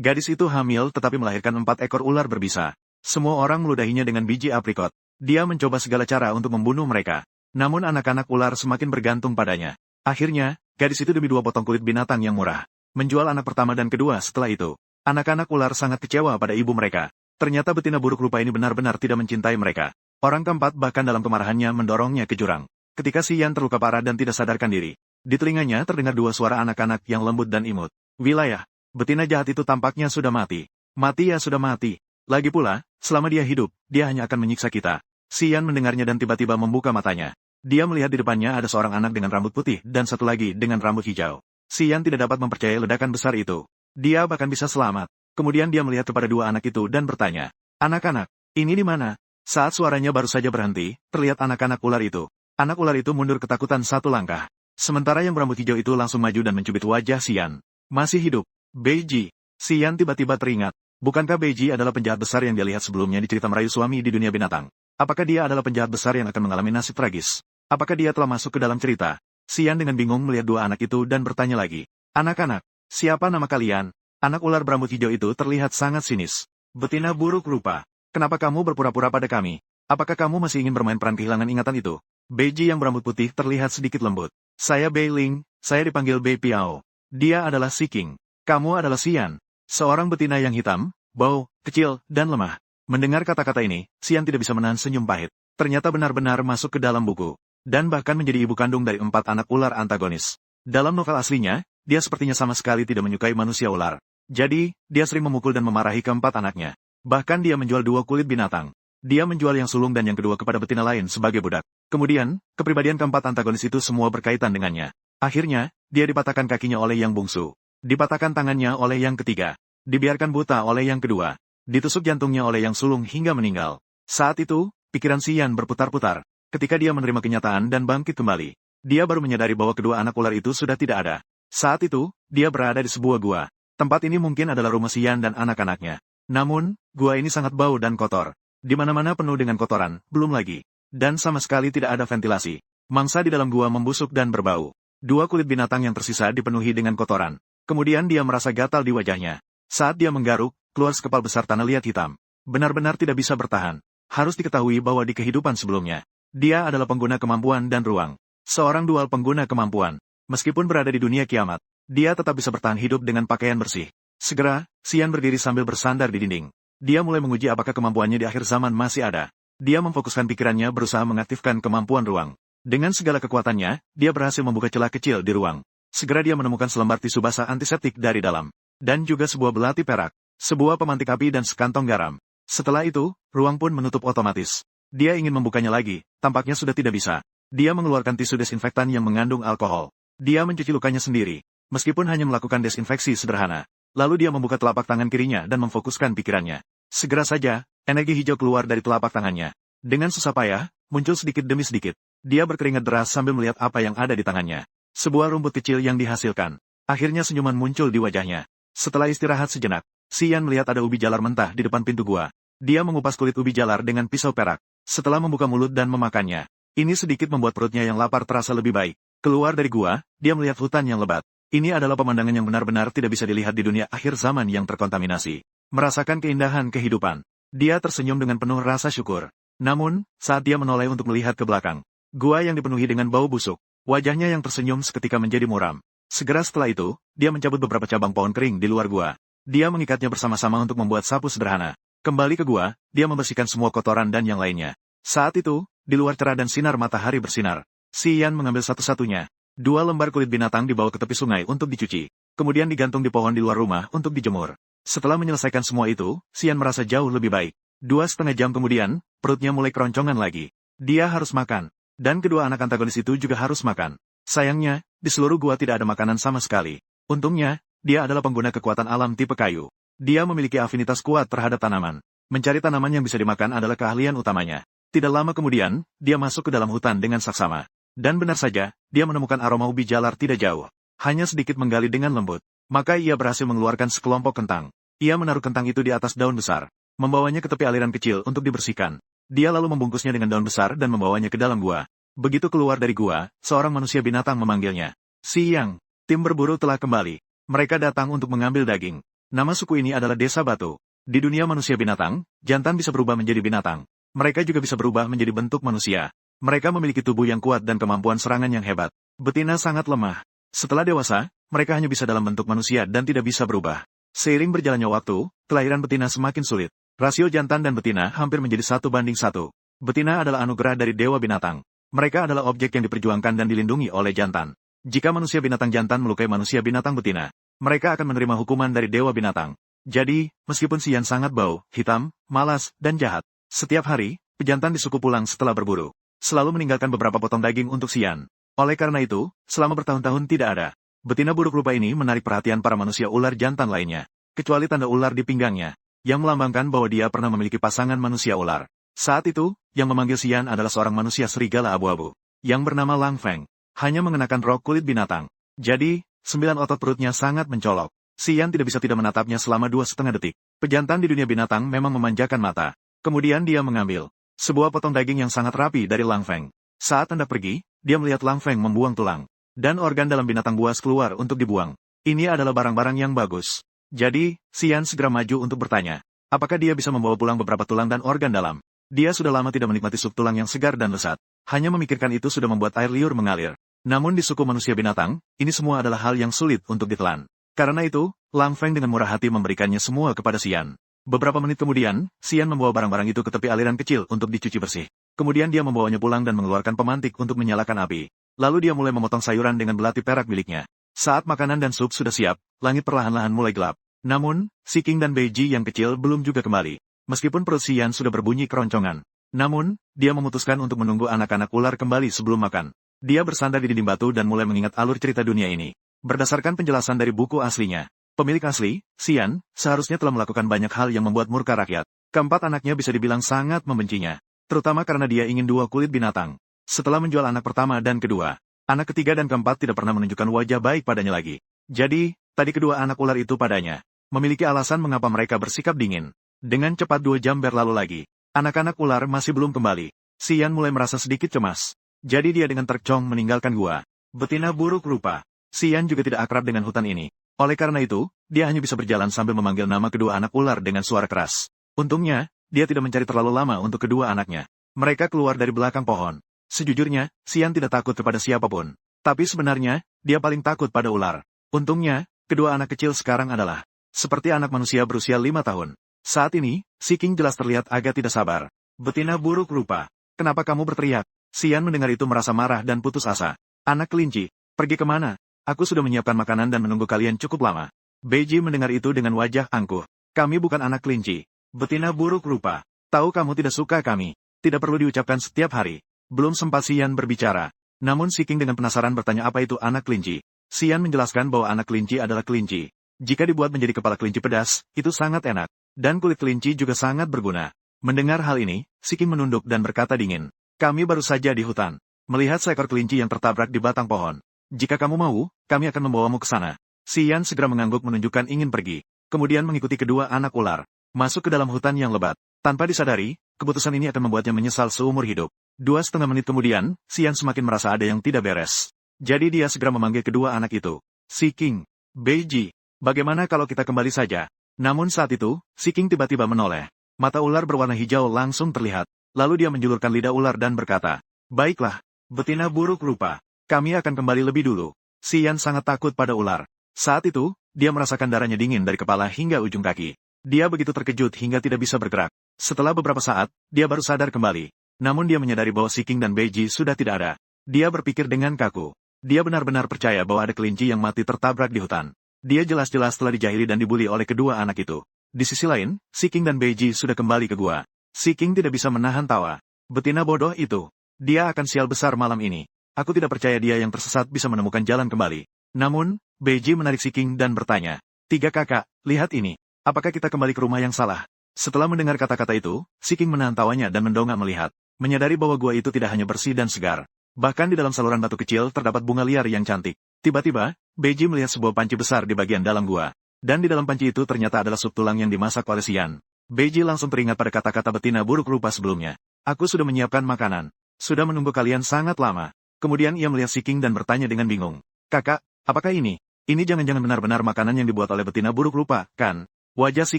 Gadis itu hamil tetapi melahirkan 4 ekor ular berbisa. Semua orang meludahinya dengan biji aprikot. Dia mencoba segala cara untuk membunuh mereka. Namun anak-anak ular semakin bergantung padanya. Akhirnya, gadis itu demi 2 potong kulit binatang yang murah. Menjual anak pertama dan kedua setelah itu. Anak-anak ular sangat kecewa pada ibu mereka. Ternyata betina buruk rupa ini benar-benar tidak mencintai mereka. Orang keempat bahkan dalam kemarahannya mendorongnya ke jurang. Ketika Xian terluka parah dan tidak sadarkan diri, di telinganya terdengar 2 suara anak-anak yang lembut dan imut. Wilayah, betina jahat itu tampaknya sudah mati. Mati ya sudah mati. Lagi pula, selama dia hidup, dia hanya akan menyiksa kita. Xian mendengarnya dan tiba-tiba membuka matanya. Dia melihat di depannya ada seorang anak dengan rambut putih dan satu lagi dengan rambut hijau. Xian tidak dapat mempercayai ledakan besar itu. Dia bahkan bisa selamat. Kemudian dia melihat kepada 2 anak itu dan bertanya, "Anak-anak, ini di mana?" Saat suaranya baru saja berhenti, terlihat anak-anak ular itu. Anak ular itu mundur ketakutan 1 langkah. Sementara yang berambut hijau itu langsung maju dan mencubit wajah Xian. Masih hidup. Beiji. Xian tiba-tiba teringat. Bukankah Beiji adalah penjahat besar yang dia lihat sebelumnya di cerita merayu suami di dunia binatang? Apakah dia adalah penjahat besar yang akan mengalami nasib tragis? Apakah dia telah masuk ke dalam cerita? Xian dengan bingung melihat 2 anak itu dan bertanya lagi. "Anak-anak, siapa nama kalian?" Anak ular berambut hijau itu terlihat sangat sinis. "Betina buruk rupa. Kenapa kamu berpura-pura pada kami? Apakah kamu masih ingin bermain peran kehilangan ingatan itu?" Beiji yang berambut putih terlihat sedikit lembut. "Saya Bei Ling, saya dipanggil Bei Piao. Dia adalah Si King. Kamu adalah Xian." Seorang betina yang hitam, bau, kecil, dan lemah. Mendengar kata-kata ini, Xian tidak bisa menahan senyum pahit. Ternyata benar-benar masuk ke dalam buku. Dan bahkan menjadi ibu kandung dari 4 anak ular antagonis. Dalam novel aslinya, dia sepertinya sama sekali tidak menyukai manusia ular. Jadi, dia sering memukul dan memarahi keempat anaknya. Bahkan dia menjual 2 kulit binatang. Dia menjual yang sulung dan yang kedua kepada betina lain sebagai budak. Kemudian, kepribadian keempat antagonis itu semua berkaitan dengannya. Akhirnya, dia dipatahkan kakinya oleh yang bungsu. Dipatahkan tangannya oleh yang ketiga. Dibiarkan buta oleh yang kedua. Ditusuk jantungnya oleh yang sulung hingga meninggal. Saat itu, pikiran Xian berputar-putar. Ketika dia menerima kenyataan dan bangkit kembali, dia baru menyadari bahwa kedua anak ular itu sudah tidak ada. Saat itu, dia berada di sebuah gua. Tempat ini mungkin adalah rumah Xian dan anak-anaknya. Namun, gua ini sangat bau dan kotor. Di mana-mana penuh dengan kotoran, belum lagi. Dan sama sekali tidak ada ventilasi. Mangsa di dalam gua membusuk dan berbau. 2 kulit binatang yang tersisa dipenuhi dengan kotoran. Kemudian dia merasa gatal di wajahnya. Saat dia menggaruk, keluar sekepal besar tanah liat hitam. Benar-benar tidak bisa bertahan. Harus diketahui bahwa di kehidupan sebelumnya, dia adalah pengguna kemampuan dan ruang. Seorang dual pengguna kemampuan. Meskipun berada di dunia kiamat, dia tetap bisa bertahan hidup dengan pakaian bersih. Segera, Xian berdiri sambil bersandar di dinding. Dia mulai menguji apakah kemampuannya di akhir zaman masih ada. Dia memfokuskan pikirannya berusaha mengaktifkan kemampuan ruang. Dengan segala kekuatannya, dia berhasil membuka celah kecil di ruang. Segera dia menemukan selembar tisu basah antiseptik dari dalam. Dan juga sebuah belati perak, sebuah pemantik api dan sekantong garam. Setelah itu, ruang pun menutup otomatis. Dia ingin membukanya lagi, tampaknya sudah tidak bisa. Dia mengeluarkan tisu desinfektan yang mengandung alkohol. Dia mencuci lukanya sendiri, meskipun hanya melakukan desinfeksi sederhana. Lalu dia membuka telapak tangan kirinya dan memfokuskan pikirannya. Segera saja, energi hijau keluar dari telapak tangannya. Dengan susah payah, muncul sedikit demi sedikit. Dia berkeringat deras sambil melihat apa yang ada di tangannya. Sebuah rumput kecil yang dihasilkan. Akhirnya senyuman muncul di wajahnya. Setelah istirahat sejenak, Xian melihat ada ubi jalar mentah di depan pintu gua. Dia mengupas kulit ubi jalar dengan pisau perak. Setelah membuka mulut dan memakannya, ini sedikit membuat perutnya yang lapar terasa lebih baik. Keluar dari gua, dia melihat hutan yang lebat. Ini adalah pemandangan yang benar-benar tidak bisa dilihat di dunia akhir zaman yang terkontaminasi. Merasakan keindahan kehidupan. Dia tersenyum dengan penuh rasa syukur. Namun, saat dia menoleh untuk melihat ke belakang, gua yang dipenuhi dengan bau busuk. Wajahnya yang tersenyum seketika menjadi muram. Segera setelah itu, dia mencabut beberapa cabang pohon kering di luar gua. Dia mengikatnya bersama-sama untuk membuat sapu sederhana. Kembali ke gua, dia membersihkan semua kotoran dan yang lainnya. Saat itu, di luar cerah dan sinar matahari bersinar. Xian mengambil satu-satunya 2 lembar kulit binatang dibawa ke tepi sungai untuk dicuci. Kemudian digantung di pohon di luar rumah untuk dijemur. Setelah menyelesaikan semua itu, Xian merasa jauh lebih baik. 2,5 jam kemudian, perutnya mulai keroncongan lagi. Dia harus makan. Dan kedua anak antagonis itu juga harus makan. Sayangnya, di seluruh gua tidak ada makanan sama sekali. Untungnya, dia adalah pengguna kekuatan alam tipe kayu. Dia memiliki afinitas kuat terhadap tanaman. Mencari tanaman yang bisa dimakan adalah keahlian utamanya. Tidak lama kemudian, dia masuk ke dalam hutan dengan saksama. Dan benar saja, dia menemukan aroma ubi jalar tidak jauh. Hanya sedikit menggali dengan lembut. Maka ia berhasil mengeluarkan sekelompok kentang. Ia menaruh kentang itu di atas daun besar. Membawanya ke tepi aliran kecil untuk dibersihkan. Dia lalu membungkusnya dengan daun besar dan membawanya ke dalam gua. Begitu keluar dari gua, seorang manusia binatang memanggilnya. "Siang, tim berburu telah kembali. Mereka datang untuk mengambil daging." Nama suku ini adalah Desa Batu. Di dunia manusia binatang, jantan bisa berubah menjadi binatang. Mereka juga bisa berubah menjadi bentuk manusia. Mereka memiliki tubuh yang kuat dan kemampuan serangan yang hebat. Betina sangat lemah. Setelah dewasa, mereka hanya bisa dalam bentuk manusia dan tidak bisa berubah. Seiring berjalannya waktu, kelahiran betina semakin sulit. Rasio jantan dan betina hampir menjadi 1:1. Betina adalah anugerah dari dewa binatang. Mereka adalah objek yang diperjuangkan dan dilindungi oleh jantan. Jika manusia binatang jantan melukai manusia binatang betina, mereka akan menerima hukuman dari dewa binatang. Jadi, meskipun Xian sangat bau, hitam, malas, dan jahat, setiap hari, pejantan di suku pulang setelah berburu. Selalu meninggalkan beberapa potong daging untuk Xian. Oleh karena itu, selama bertahun-tahun tidak ada. Betina buruk rupa ini menarik perhatian para manusia ular jantan lainnya. Kecuali tanda ular di pinggangnya, yang melambangkan bahwa dia pernah memiliki pasangan manusia ular. Saat itu, yang memanggil Xian adalah seorang manusia serigala abu-abu, yang bernama Lang Feng, hanya mengenakan rok kulit binatang. Jadi, 9 otot perutnya sangat mencolok. Xian tidak bisa tidak menatapnya selama 2,5 detik. Pejantan di dunia binatang memang memanjakan mata. Kemudian dia mengambil sebuah potong daging yang sangat rapi dari Lang Feng. Saat hendak pergi, dia melihat Lang Feng membuang tulang dan organ dalam binatang buas keluar untuk dibuang. Ini adalah barang-barang yang bagus. Jadi, Xian segera maju untuk bertanya, apakah dia bisa membawa pulang beberapa tulang dan organ dalam? Dia sudah lama tidak menikmati sup tulang yang segar dan lezat. Hanya memikirkan itu sudah membuat air liur mengalir. Namun di suku manusia binatang, ini semua adalah hal yang sulit untuk ditelan. Karena itu, Lang Feng dengan murah hati memberikannya semua kepada Xian. Beberapa menit kemudian, Xian membawa barang-barang itu ke tepi aliran kecil untuk dicuci bersih. Kemudian dia membawanya pulang dan mengeluarkan pemantik untuk menyalakan api. Lalu dia mulai memotong sayuran dengan belati perak miliknya. Saat makanan dan sup sudah siap, langit perlahan-lahan mulai gelap. Namun, Si King dan Beiji yang kecil belum juga kembali. Meskipun perut Xian sudah berbunyi keroncongan. Namun, dia memutuskan untuk menunggu anak-anak ular kembali sebelum makan. Dia bersandar di dinding batu dan mulai mengingat alur cerita dunia ini. Berdasarkan penjelasan dari buku aslinya, pemilik asli, Xian, seharusnya telah melakukan banyak hal yang membuat murka rakyat. Keempat anaknya bisa dibilang sangat membencinya. Terutama karena dia ingin 2 kulit binatang. Setelah menjual anak pertama dan kedua, anak ketiga dan keempat tidak pernah menunjukkan wajah baik padanya lagi. Jadi, tadi kedua anak ular itu padanya memiliki alasan mengapa mereka bersikap dingin. Dengan cepat 2 jam berlalu lagi. Anak-anak ular masih belum kembali. Xian mulai merasa sedikit cemas. Jadi dia dengan tercong meninggalkan gua. Betina buruk rupa. Xian juga tidak akrab dengan hutan ini. Oleh karena itu, dia hanya bisa berjalan sambil memanggil nama kedua anak ular dengan suara keras. Untungnya, dia tidak mencari terlalu lama untuk kedua anaknya. Mereka keluar dari belakang pohon. Sejujurnya, Xian tidak takut kepada siapapun. Tapi sebenarnya, dia paling takut pada ular. Untungnya, kedua anak kecil sekarang adalah seperti anak manusia berusia 5 tahun. Saat ini, Si King jelas terlihat agak tidak sabar. Betina buruk rupa. Kenapa kamu berteriak? Xian mendengar itu merasa marah dan putus asa. Anak kelinci, pergi kemana? Aku sudah menyiapkan makanan dan menunggu kalian cukup lama. Beiji mendengar itu dengan wajah angkuh. Kami bukan anak kelinci. Betina buruk rupa. Tahu kamu tidak suka kami. Tidak perlu diucapkan setiap hari. Belum sempat Xian berbicara. Namun Si King dengan penasaran bertanya apa itu anak kelinci. Xian menjelaskan bahwa anak kelinci adalah kelinci. Jika dibuat menjadi kepala kelinci pedas, itu sangat enak. Dan kulit kelinci juga sangat berguna. Mendengar hal ini, Si King menunduk dan berkata dingin. Kami baru saja di hutan. Melihat seekor kelinci yang tertabrak di batang pohon. Jika kamu mau, kami akan membawamu ke sana. Xian segera mengangguk menunjukkan ingin pergi. Kemudian mengikuti kedua anak ular. Masuk ke dalam hutan yang lebat. Tanpa disadari, keputusan ini akan membuatnya menyesal seumur hidup. 2,5 menit kemudian, Xian semakin merasa ada yang tidak beres. Jadi dia segera memanggil kedua anak itu. Si King, Beiji, bagaimana kalau kita kembali saja? Namun saat itu, Si King tiba-tiba menoleh. Mata ular berwarna hijau langsung terlihat. Lalu dia menjulurkan lidah ular dan berkata, baiklah, betina buruk rupa. Kami akan kembali lebih dulu. Xian sangat takut pada ular. Saat itu, dia merasakan darahnya dingin dari kepala hingga ujung kaki. Dia begitu terkejut hingga tidak bisa bergerak. Setelah beberapa saat, dia baru sadar kembali. Namun dia menyadari bahwa Si King dan Beiji sudah tidak ada. Dia berpikir dengan kaku. Dia benar-benar percaya bahwa ada kelinci yang mati tertabrak di hutan. Dia jelas-jelas telah dijahili dan dibuli oleh kedua anak itu. Di sisi lain, Si King dan Beiji sudah kembali ke gua. Si King tidak bisa menahan tawa. Betina bodoh itu. Dia akan sial besar malam ini. Aku tidak percaya dia yang tersesat bisa menemukan jalan kembali. Namun, Beiji menarik Si King dan bertanya. 3 kakak, lihat ini. Apakah kita kembali ke rumah yang salah? Setelah mendengar kata-kata itu, Si King menahan tawanya dan mendongak melihat. Menyadari bahwa gua itu tidak hanya bersih dan segar. Bahkan di dalam saluran batu kecil terdapat bunga liar yang cantik. Tiba-tiba, Beiji melihat sebuah panci besar di bagian dalam gua. Dan di dalam panci itu ternyata adalah sup tulang yang dimasak oleh Xian. Beiji langsung teringat pada kata-kata betina buruk rupa sebelumnya. Aku sudah menyiapkan makanan. Sudah menunggu kalian sangat lama. Kemudian ia melihat Si King dan bertanya dengan bingung. Kakak, apakah ini? Ini jangan-jangan benar-benar makanan yang dibuat oleh betina buruk rupa, kan? Wajah Si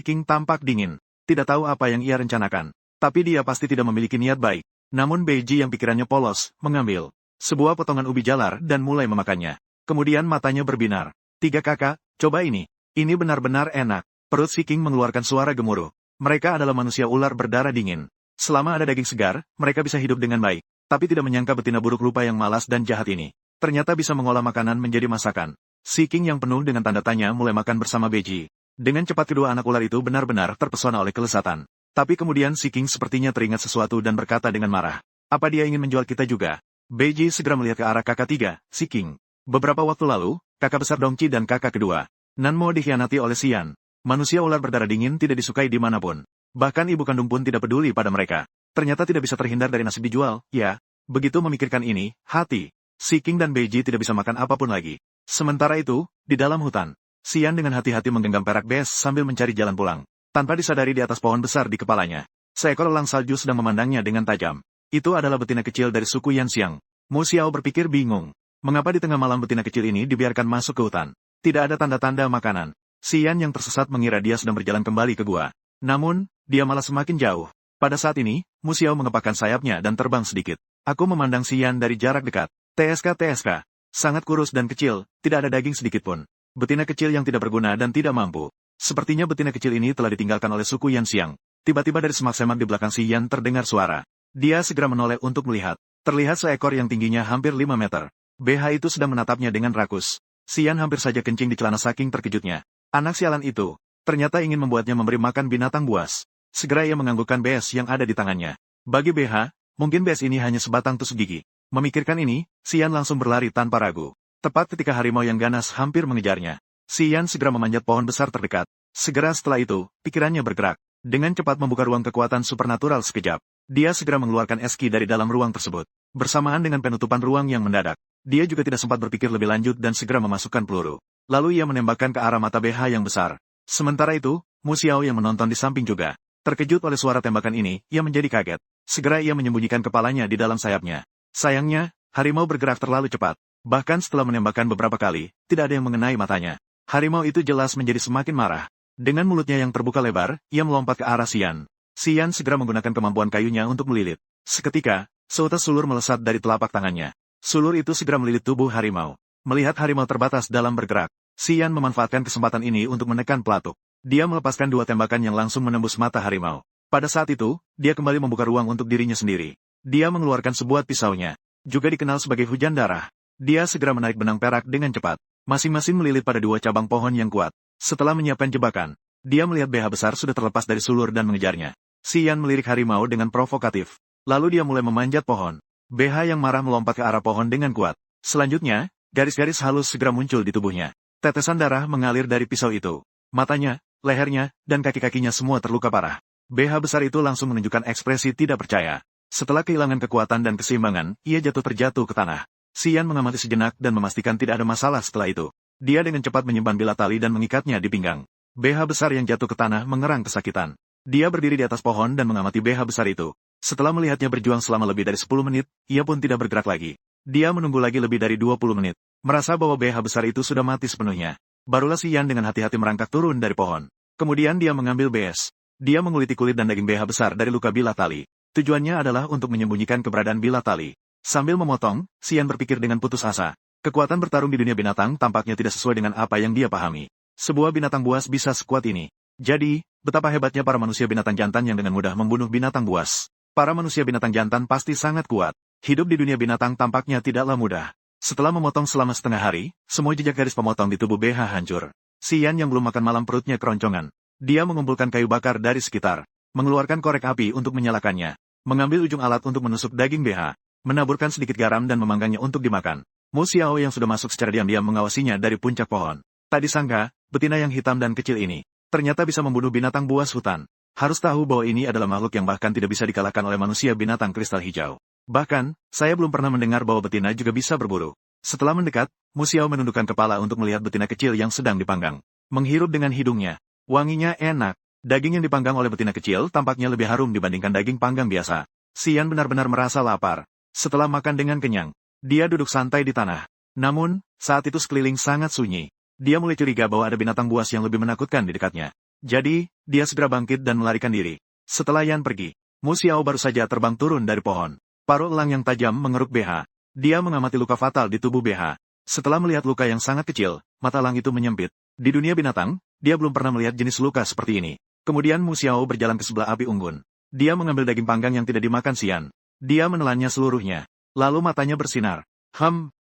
King tampak dingin. Tidak tahu apa yang ia rencanakan. Tapi dia pasti tidak memiliki niat baik. Namun Beiji yang pikirannya polos, mengambil sebuah potongan ubi jalar dan mulai memakannya. Kemudian matanya berbinar. 3 kakak, coba ini. Ini benar-benar enak. Perut Si King mengeluarkan suara gemuruh. Mereka adalah manusia ular berdarah dingin. Selama ada daging segar, mereka bisa hidup dengan baik. Tapi tidak menyangka betina buruk rupa yang malas dan jahat ini ternyata bisa mengolah makanan menjadi masakan. Si King yang penuh dengan tanda tanya mulai makan bersama Beiji. Dengan cepat kedua anak ular itu benar-benar terpesona oleh kelezatan. Tapi kemudian Si King sepertinya teringat sesuatu dan berkata dengan marah. Apa dia ingin menjual kita juga? Beiji segera melihat ke arah kakak tiga, Si King. Beberapa waktu lalu, kakak besar Dongqi dan kakak kedua, Nanmo dikhianati oleh Xian. Manusia ular berdarah dingin tidak disukai dimanapun. Bahkan ibu kandung pun tidak peduli pada mereka. Ternyata tidak bisa terhindar dari nasib dijual, ya. Begitu memikirkan ini, hati Si King dan Beiji tidak bisa makan apapun lagi. Sementara itu, di dalam hutan, Xian dengan hati-hati menggenggam perak bes sambil mencari jalan pulang. Tanpa disadari di atas pohon besar di kepalanya, seekor elang salju sedang memandangnya dengan tajam. Itu adalah betina kecil dari suku Yanxiang. Mu Xiao berpikir bingung. Mengapa di tengah malam betina kecil ini dibiarkan masuk ke hutan? Tidak ada tanda-tanda makanan. Xian yang tersesat mengira dia sedang berjalan kembali ke gua. Namun, dia malah semakin jauh. Pada saat ini, Mu Xiao mengepakkan sayapnya dan terbang sedikit. Aku memandang Xian dari jarak dekat. TSK. Sangat kurus dan kecil, tidak ada daging sedikit pun. Betina kecil yang tidak berguna dan tidak mampu. Sepertinya betina kecil ini telah ditinggalkan oleh suku Yanxiang. Tiba-tiba dari semak-semak di belakang Xian terdengar suara. Dia segera menoleh untuk melihat. Terlihat seekor yang tingginya hampir 5 meter. BH itu sedang menatapnya dengan rakus. Xian hampir saja kencing di celana saking terkejutnya. Anak sialan itu, ternyata ingin membuatnya memberi makan binatang buas. Segera ia menganggukkan bes yang ada di tangannya. Bagi BH, mungkin bes ini hanya sebatang tusuk gigi. Memikirkan ini, Xian langsung berlari tanpa ragu. Tepat ketika harimau yang ganas hampir mengejarnya. Xian segera memanjat pohon besar terdekat. Segera setelah itu, pikirannya bergerak. Dengan cepat membuka ruang kekuatan supernatural sekejap. Dia segera mengeluarkan eski dari dalam ruang tersebut. Bersamaan dengan penutupan ruang yang mendadak. Dia juga tidak sempat berpikir lebih lanjut dan segera memasukkan peluru. Lalu ia menembakkan ke arah mata BH yang besar. Sementara itu, Mu Xiao yang menonton di samping juga. Terkejut oleh suara tembakan ini, ia menjadi kaget. Segera ia menyembunyikan kepalanya di dalam sayapnya. Sayangnya, harimau bergerak terlalu cepat. Bahkan setelah menembakkan beberapa kali, tidak ada yang mengenai matanya. Harimau itu jelas menjadi semakin marah. Dengan mulutnya yang terbuka lebar, ia melompat ke arah Xian. Xian segera menggunakan kemampuan kayunya untuk melilit. Seketika, seutas sulur melesat dari telapak tangannya. Sulur itu segera melilit tubuh harimau. Melihat harimau terbatas dalam bergerak, Xian memanfaatkan kesempatan ini untuk menekan pelatuk. Dia melepaskan 2 tembakan yang langsung menembus mata harimau. Pada saat itu, dia kembali membuka ruang untuk dirinya sendiri. Dia mengeluarkan sebuah pisaunya, juga dikenal sebagai hujan darah. Dia segera menarik benang perak dengan cepat. Masing-masing melilit pada 2 cabang pohon yang kuat. Setelah menyiapkan jebakan, dia melihat BH besar sudah terlepas dari sulur dan mengejarnya. Xian melirik harimau dengan provokatif. Lalu dia mulai memanjat pohon. BH yang marah melompat ke arah pohon dengan kuat. Selanjutnya, garis-garis halus segera muncul di tubuhnya. Tetesan darah mengalir dari pisau itu. Matanya, lehernya, dan kaki-kakinya semua terluka parah. BH besar itu langsung menunjukkan ekspresi tidak percaya. Setelah kehilangan kekuatan dan keseimbangan, ia jatuh terjatuh ke tanah. Xian mengamati sejenak dan memastikan tidak ada masalah setelah itu. Dia dengan cepat menyimpan bilah tali dan mengikatnya di pinggang. BH besar yang jatuh ke tanah mengerang kesakitan. Dia berdiri di atas pohon dan mengamati BH besar itu. Setelah melihatnya berjuang selama lebih dari 10 menit, ia pun tidak bergerak lagi. Dia menunggu lagi lebih dari 20 menit. Merasa bahwa BH besar itu sudah mati sepenuhnya. Barulah Xian dengan hati-hati merangkak turun dari pohon. Kemudian dia mengambil BS. Dia menguliti kulit dan daging BH besar dari luka bilah tali. Tujuannya adalah untuk menyembunyikan keberadaan bilah tali. Sambil memotong, Xian berpikir dengan putus asa. Kekuatan bertarung di dunia binatang tampaknya tidak sesuai dengan apa yang dia pahami. Sebuah binatang buas bisa sekuat ini. Jadi, betapa hebatnya para manusia binatang jantan yang dengan mudah membunuh binatang buas. Para manusia binatang jantan pasti sangat kuat. Hidup di dunia binatang tampaknya tidaklah mudah. Setelah memotong selama setengah hari, semua jejak garis pemotong di tubuh BH hancur. Xian yang belum makan malam perutnya keroncongan. Dia mengumpulkan kayu bakar dari sekitar. Mengeluarkan korek api untuk menyalakannya. Mengambil ujung alat untuk menusuk daging BH. Menaburkan sedikit garam dan memanggangnya untuk dimakan. Mu Xiao yang sudah masuk secara diam-diam mengawasinya dari puncak pohon. Tak disangka, betina yang hitam dan kecil ini ternyata bisa membunuh binatang buas hutan. Harus tahu bahwa ini adalah makhluk yang bahkan tidak bisa dikalahkan oleh manusia binatang kristal hijau. Bahkan, saya belum pernah mendengar bahwa betina juga bisa berburu. Setelah mendekat, Mu Xiao menundukkan kepala untuk melihat betina kecil yang sedang dipanggang. Menghirup dengan hidungnya. Wanginya enak. Daging yang dipanggang oleh betina kecil tampaknya lebih harum dibandingkan daging panggang biasa. Xian benar-benar merasa lapar. Setelah makan dengan kenyang, dia duduk santai di tanah. Namun, saat itu sekeliling sangat sunyi. dia mulai curiga bahwa ada binatang buas yang lebih menakutkan di dekatnya. Jadi, dia segera bangkit dan melarikan diri. Setelah Yan pergi, Mu Xiao baru saja terbang turun dari pohon. Paruh elang yang tajam mengeruk BH. Dia mengamati luka fatal di tubuh BH. Setelah melihat luka yang sangat kecil, mata elang itu menyempit. Di dunia binatang, dia belum pernah melihat jenis luka seperti ini. Kemudian Mu Xiao berjalan ke sebelah api unggun. Dia mengambil daging panggang yang tidak dimakan Xian. Dia menelannya seluruhnya. Lalu matanya bersinar.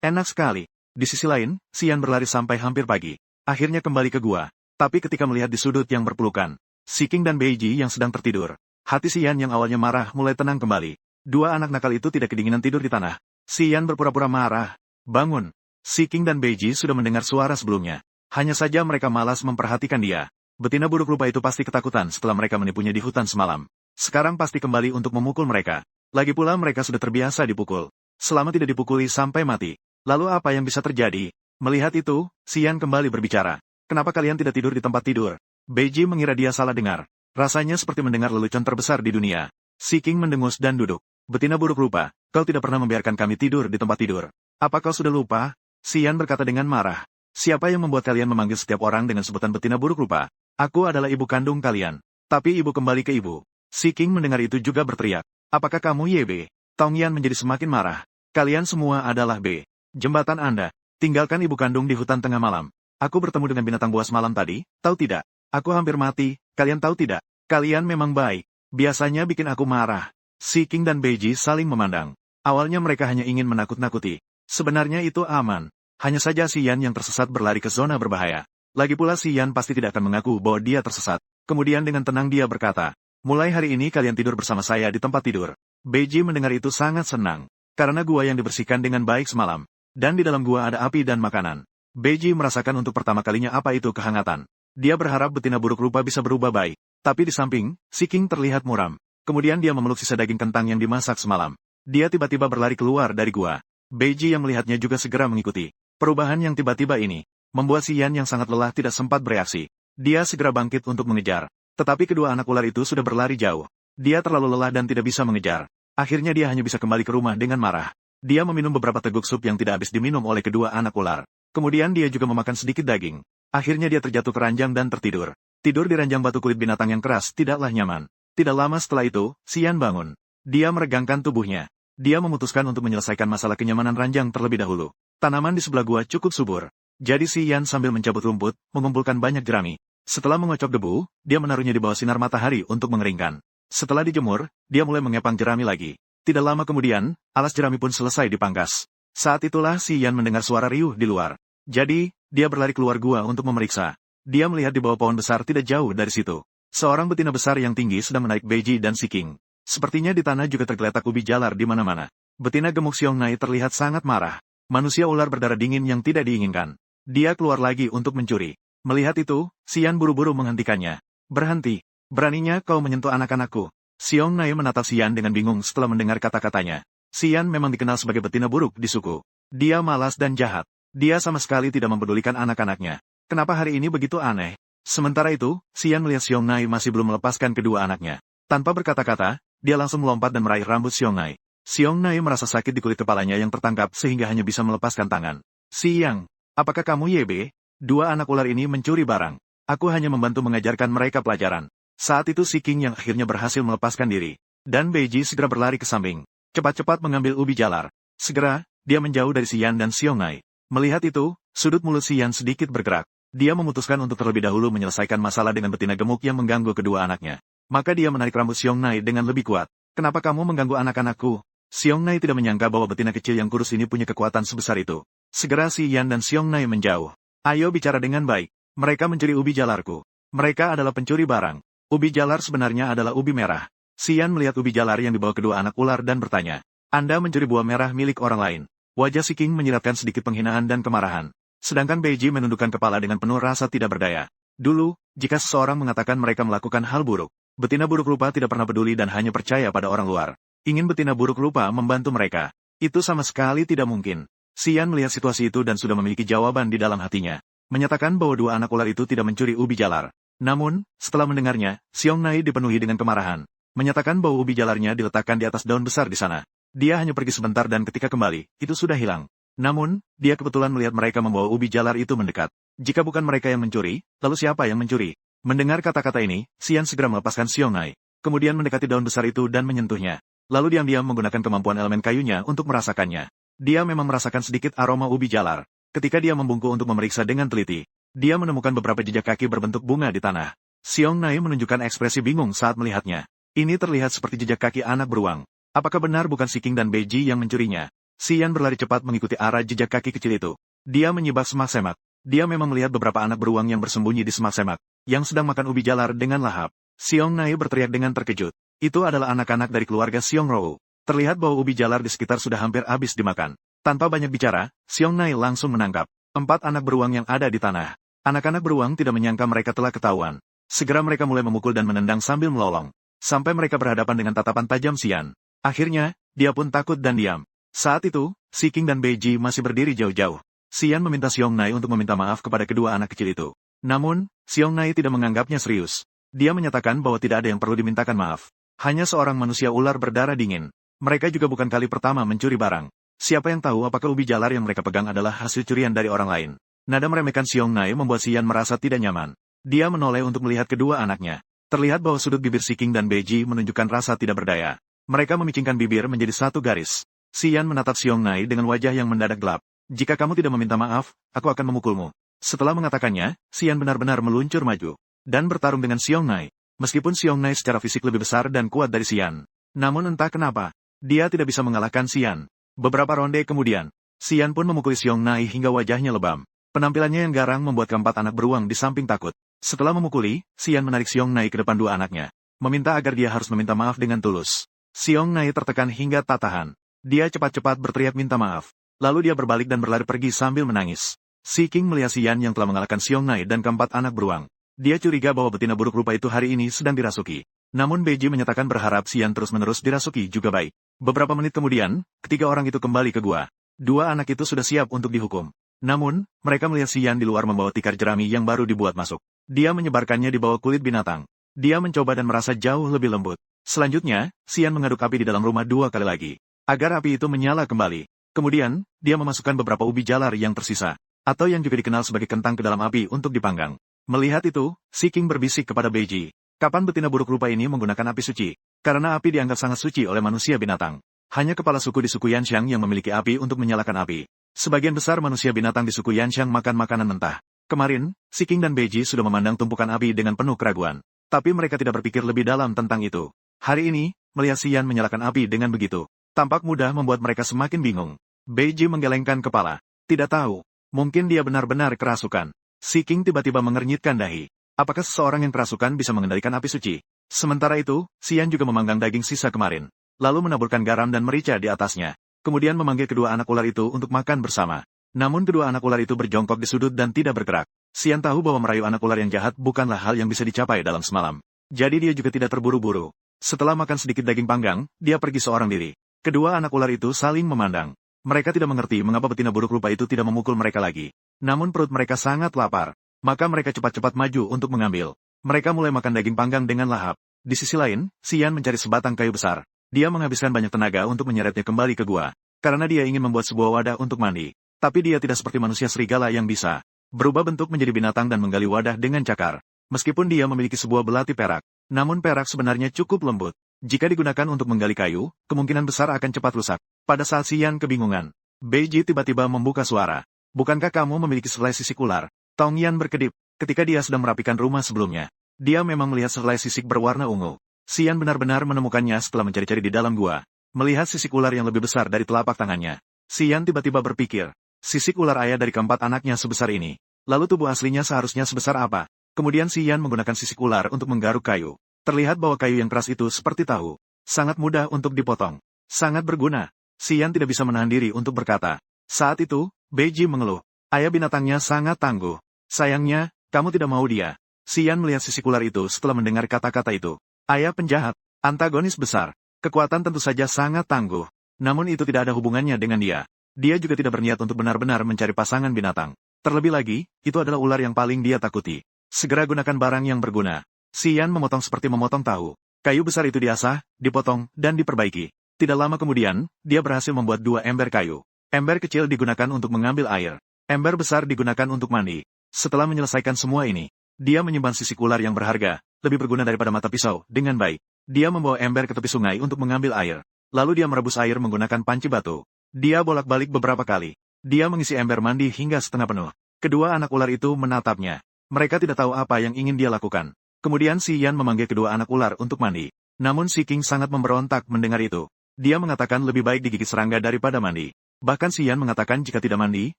Enak sekali. Di sisi lain, Xian berlari sampai hampir pagi. Akhirnya kembali ke gua. Tapi ketika melihat di sudut yang berpelukan, Siking dan Beiji yang sedang tertidur, hati Xian yang awalnya marah mulai tenang kembali. Dua anak nakal itu tidak kedinginan tidur di tanah. Xian berpura-pura marah. Bangun. Siking dan Beiji sudah mendengar suara sebelumnya. Hanya saja mereka malas memperhatikan dia. Betina buruk rupa itu pasti ketakutan setelah mereka menipunya di hutan semalam. Sekarang pasti kembali untuk memukul mereka. Lagi pula mereka sudah terbiasa dipukul. Selama tidak dipukuli sampai mati. Lalu apa yang bisa terjadi? Melihat itu, Xian kembali berbicara. Kenapa kalian tidak tidur di tempat tidur? Beiji mengira dia salah dengar. Rasanya seperti mendengar lelucon terbesar di dunia. Siking mendengus dan duduk. Betina buruk rupa, kau tidak pernah membiarkan kami tidur di tempat tidur. Apa kau sudah lupa? Xian berkata dengan marah. Siapa yang membuat kalian memanggil setiap orang dengan sebutan betina buruk rupa? Aku adalah ibu kandung kalian. Tapi ibu kembali ke ibu. Siking mendengar itu juga berteriak. Apakah kamu YB? Tong Yan menjadi semakin marah. Kalian semua adalah B. Jembatan Anda. Tinggalkan ibu kandung di hutan tengah malam. Aku bertemu dengan binatang buas malam tadi, tahu tidak? Aku hampir mati, kalian tahu tidak? Kalian memang baik. Biasanya bikin aku marah. Siking dan Beiji saling memandang. Awalnya mereka hanya ingin menakut-nakuti. Sebenarnya itu aman. Hanya saja Xian yang tersesat berlari ke zona berbahaya. Lagi pula Xian pasti tidak akan mengaku bahwa dia tersesat. Kemudian dengan tenang dia berkata, mulai hari ini kalian tidur bersama saya di tempat tidur. Beiji mendengar itu sangat senang. Karena gua yang dibersihkan dengan baik semalam. Dan di dalam gua ada api dan makanan. Beiji merasakan untuk pertama kalinya apa itu kehangatan. Dia berharap betina buruk rupa bisa berubah baik. Tapi di samping, Siking terlihat muram. Kemudian dia memeluk sisa daging kentang yang dimasak semalam. Dia tiba-tiba berlari keluar dari gua. Beiji yang melihatnya juga segera mengikuti. Perubahan yang tiba-tiba ini membuat Xian yang sangat lelah tidak sempat bereaksi. Dia segera bangkit untuk mengejar. Tetapi kedua anak ular itu sudah berlari jauh. Dia terlalu lelah dan tidak bisa mengejar. Akhirnya dia hanya bisa kembali ke rumah dengan marah. Dia meminum beberapa teguk sup yang tidak habis diminum oleh kedua anak ular. Kemudian dia juga memakan sedikit daging. Akhirnya dia terjatuh ke ranjang dan tertidur. Tidur di ranjang batu kulit binatang yang keras tidaklah nyaman. Tidak lama setelah itu, Xian bangun. Dia meregangkan tubuhnya. Dia memutuskan untuk menyelesaikan masalah kenyamanan ranjang terlebih dahulu. Tanaman di sebelah gua cukup subur. Jadi Xian sambil mencabut rumput, mengumpulkan banyak jerami. Setelah mengocok debu, dia menaruhnya di bawah sinar matahari untuk mengeringkan. Setelah dijemur, dia mulai mengepang jerami lagi. Tidak lama kemudian, alas jerami pun selesai dipangkas. Saat itulah Xian mendengar suara riuh di luar. Jadi, dia berlari keluar gua untuk memeriksa. Dia melihat di bawah pohon besar tidak jauh dari situ. Seorang betina besar yang tinggi sedang menaik Beiji dan Siking. Sepertinya di tanah juga tergeletak ubi jalar di mana-mana. Betina gemuk Xiong'Nai terlihat sangat marah. Manusia ular berdarah dingin yang tidak diinginkan. Dia keluar lagi untuk mencuri. Melihat itu, Xian buru-buru menghentikannya. Berhenti. Beraninya kau menyentuh anak-anakku. Xiong'Nai menatap Xian dengan bingung setelah mendengar kata-katanya. Xian memang dikenal sebagai betina buruk di suku. Dia malas dan jahat. Dia sama sekali tidak mempedulikan anak-anaknya. Kenapa hari ini begitu aneh? Sementara itu, Xian melihat Xiong'Nai masih belum melepaskan kedua anaknya. Tanpa berkata-kata, dia langsung melompat dan meraih rambut Xiong'Nai. Xiong'Nai merasa sakit di kulit kepalanya yang tertangkap sehingga hanya bisa melepaskan tangan. Siang, apakah kamu YB? Dua anak ular ini mencuri barang. Aku hanya membantu mengajarkan mereka pelajaran. Saat itu Siking yang akhirnya berhasil melepaskan diri. Dan Beiji segera berlari ke samping. Cepat-cepat mengambil ubi jalar. Segera, dia menjauh dari Xian dan Xiong'Nai. Melihat itu, sudut mulut Xian sedikit bergerak. Dia memutuskan untuk terlebih dahulu menyelesaikan masalah dengan betina gemuk yang mengganggu kedua anaknya. Maka dia menarik rambut Xiong'Nai dengan lebih kuat. Kenapa kamu mengganggu anak-anakku? Xiong'Nai tidak menyangka bahwa betina kecil yang kurus ini punya kekuatan sebesar itu. Segera Xian dan Xiong'Nai menjauh. Ayo bicara dengan baik. Mereka mencuri ubi jalarku. Mereka adalah pencuri barang. Ubi jalar sebenarnya adalah ubi merah. Xian melihat ubi jalar yang dibawa kedua anak ular dan bertanya. Anda mencuri buah merah milik orang lain. Wajah Siking menyiratkan sedikit penghinaan dan kemarahan. Sedangkan Beiji menundukkan kepala dengan penuh rasa tidak berdaya. Dulu, jika seseorang mengatakan mereka melakukan hal buruk, betina buruk rupa tidak pernah peduli dan hanya percaya pada orang luar. Ingin betina buruk rupa membantu mereka. Itu sama sekali tidak mungkin. Xian melihat situasi itu dan sudah memiliki jawaban di dalam hatinya. Menyatakan bahwa dua anak ular itu tidak mencuri ubi jalar. Namun, setelah mendengarnya, Xiong'Nai dipenuhi dengan kemarahan. Menyatakan bahwa ubi jalarnya diletakkan di atas daun besar di sana. Dia hanya pergi sebentar dan ketika kembali, itu sudah hilang. Namun, dia kebetulan melihat mereka membawa ubi jalar itu mendekat. Jika bukan mereka yang mencuri, lalu siapa yang mencuri? Mendengar kata-kata ini, Xian segera melepaskan Xiong'Nai, kemudian mendekati daun besar itu dan menyentuhnya. Lalu diam-diam menggunakan kemampuan elemen kayunya untuk merasakannya. Dia memang merasakan sedikit aroma ubi jalar. Ketika dia membungkuk untuk memeriksa dengan teliti, dia menemukan beberapa jejak kaki berbentuk bunga di tanah. Xiong'Nai menunjukkan ekspresi bingung saat melihatnya. Ini terlihat seperti jejak kaki anak beruang. Apakah benar bukan Siking dan Beiji yang mencurinya? Xian berlari cepat mengikuti arah jejak kaki kecil itu. Dia menyibak semak-semak. Dia memang melihat beberapa anak beruang yang bersembunyi di semak-semak, yang sedang makan ubi jalar dengan lahap. Xiong'Nai berteriak dengan terkejut. Itu adalah anak-anak dari keluarga Xiong'Rou. Terlihat bahwa ubi jalar di sekitar sudah hampir habis dimakan. Tanpa banyak bicara, Xiong'Nai langsung menangkap 4 anak beruang yang ada di tanah. Anak-anak beruang tidak menyangka mereka telah ketahuan. Segera mereka mulai memukul dan menendang sambil melolong. Sampai mereka berhadapan dengan tatapan tajam Xian. Akhirnya, dia pun takut dan diam. Saat itu, Siking dan Beiji masih berdiri jauh-jauh. Xian meminta Xiong'Nai untuk meminta maaf kepada kedua anak kecil itu. Namun, Xiong'Nai tidak menganggapnya serius. Dia menyatakan bahwa tidak ada yang perlu dimintakan maaf. Hanya seorang manusia ular berdarah dingin. Mereka juga bukan kali pertama mencuri barang. Siapa yang tahu apakah ubi jalar yang mereka pegang adalah hasil curian dari orang lain. Nada meremehkan Xiong'Nai membuat Xian merasa tidak nyaman. Dia menoleh untuk melihat kedua anaknya. Terlihat bahwa sudut bibir Siking dan Beiji menunjukkan rasa tidak berdaya. Mereka memicingkan bibir menjadi satu garis. Xian menatap Xiong'Nai dengan wajah yang mendadak gelap. Jika kamu tidak meminta maaf, aku akan memukulmu. Setelah mengatakannya, Xian benar-benar meluncur maju dan bertarung dengan Xiong'Nai. Meskipun Xiong'Nai secara fisik lebih besar dan kuat dari Xian. Namun entah kenapa, dia tidak bisa mengalahkan Xian. Beberapa ronde kemudian, Xian pun memukuli Xiong'Nai hingga wajahnya lebam. Penampilannya yang garang membuat keempat anak beruang di samping takut. Setelah memukuli, Xian menarik Xiong'Nai ke depan dua anaknya, meminta agar dia harus meminta maaf dengan tulus. Xiong'Nai tertekan hingga tak tahan. Dia cepat-cepat berteriak minta maaf. Lalu dia berbalik dan berlari pergi sambil menangis. Siking melihat Xian yang telah mengalahkan Xiong'Nai dan keempat anak beruang. Dia curiga bahwa betina buruk rupa itu hari ini sedang dirasuki. Namun Beiji menyatakan berharap Xian terus-menerus dirasuki juga baik. Beberapa menit kemudian, ketiga orang itu kembali ke gua. Dua anak itu sudah siap untuk dihukum. Namun, mereka melihat Xian di luar membawa tikar jerami yang baru dibuat masuk. Dia menyebarkannya di bawah kulit binatang. Dia mencoba dan merasa jauh lebih lembut. Selanjutnya, Xian mengaduk api di dalam rumah 2 kali lagi, agar api itu menyala kembali. Kemudian, dia memasukkan beberapa ubi jalar yang tersisa, atau yang juga dikenal sebagai kentang ke dalam api untuk dipanggang. Melihat itu, Siking berbisik kepada Beiji. Kapan betina buruk rupa ini menggunakan api suci? Karena api dianggap sangat suci oleh manusia binatang. Hanya kepala suku di suku Yanxiang yang memiliki api untuk menyalakan api. Sebagian besar manusia binatang di suku Yanxiang makan makanan mentah. Kemarin, Siking dan Beiji sudah memandang tumpukan api dengan penuh keraguan. Tapi mereka tidak berpikir lebih dalam tentang itu. Hari ini, melihat Xian menyalakan api dengan begitu, tampak mudah membuat mereka semakin bingung. Beiji menggelengkan kepala. Tidak tahu. Mungkin dia benar-benar kerasukan. Siking tiba-tiba mengernyitkan dahi. Apakah seseorang yang kerasukan bisa mengendalikan api suci? Sementara itu, Xian juga memanggang daging sisa kemarin. Lalu menaburkan garam dan merica di atasnya. Kemudian memanggil kedua anak ular itu untuk makan bersama. Namun kedua anak ular itu berjongkok di sudut dan tidak bergerak. Xian tahu bahwa merayu anak ular yang jahat bukanlah hal yang bisa dicapai dalam semalam. Jadi dia juga tidak terburu-buru. Setelah makan sedikit daging panggang, dia pergi seorang diri. Kedua anak ular itu saling memandang. Mereka tidak mengerti mengapa betina buruk rupa itu tidak memukul mereka lagi. Namun perut mereka sangat lapar. Maka mereka cepat-cepat maju untuk mengambil. Mereka mulai makan daging panggang dengan lahap. Di sisi lain, Xian mencari sebatang kayu besar. Dia menghabiskan banyak tenaga untuk menyeretnya kembali ke gua. Karena dia ingin membuat sebuah wadah untuk mandi. Tapi dia tidak seperti manusia serigala yang bisa berubah bentuk menjadi binatang dan menggali wadah dengan cakar. Meskipun dia memiliki sebuah belati perak, namun perak sebenarnya cukup lembut. Jika digunakan untuk menggali kayu, kemungkinan besar akan cepat rusak. Pada saat Xian kebingungan, Beiji tiba-tiba membuka suara. Bukankah kamu memiliki selai sisik ular? Tong Yan berkedip, ketika dia sedang merapikan rumah sebelumnya. Dia memang melihat selai sisik berwarna ungu. Xian benar-benar menemukannya setelah mencari-cari di dalam gua. Melihat sisik ular yang lebih besar dari telapak tangannya, Xian tiba-tiba berpikir, sisik ular ayah dari keempat anaknya sebesar ini. Lalu tubuh aslinya seharusnya sebesar apa? Kemudian Xian menggunakan sisik ular untuk menggaruk kayu. Terlihat bahwa kayu yang keras itu seperti tahu. Sangat mudah untuk dipotong. Sangat berguna. Xian tidak bisa menahan diri untuk berkata. Saat itu, Beiji mengeluh. Ayah binatangnya sangat tangguh. Sayangnya, kamu tidak mau dia. Xian melihat sisik ular itu setelah mendengar kata-kata itu. Ayah penjahat. Antagonis besar. Kekuatan tentu saja sangat tangguh. Namun itu tidak ada hubungannya dengan dia. Dia juga tidak berniat untuk benar-benar mencari pasangan binatang. Terlebih lagi, itu adalah ular yang paling dia takuti. Segera gunakan barang yang berguna. Xian memotong seperti memotong tahu. Kayu besar itu diasah, dipotong, dan diperbaiki. Tidak lama kemudian, dia berhasil membuat 2 ember kayu. Ember kecil digunakan untuk mengambil air. Ember besar digunakan untuk mandi. Setelah menyelesaikan semua ini, dia menyimpan sisik ular yang berharga, lebih berguna daripada mata pisau, dengan baik. Dia membawa ember ke tepi sungai untuk mengambil air. Lalu dia merebus air menggunakan panci batu. Dia bolak-balik beberapa kali. Dia mengisi ember mandi hingga setengah penuh. Kedua anak ular itu menatapnya. Mereka tidak tahu apa yang ingin dia lakukan. Kemudian si Yan memanggil kedua anak ular untuk mandi. Namun si King sangat memberontak mendengar itu. Dia mengatakan lebih baik digigit serangga daripada mandi. Bahkan si Yan mengatakan jika tidak mandi,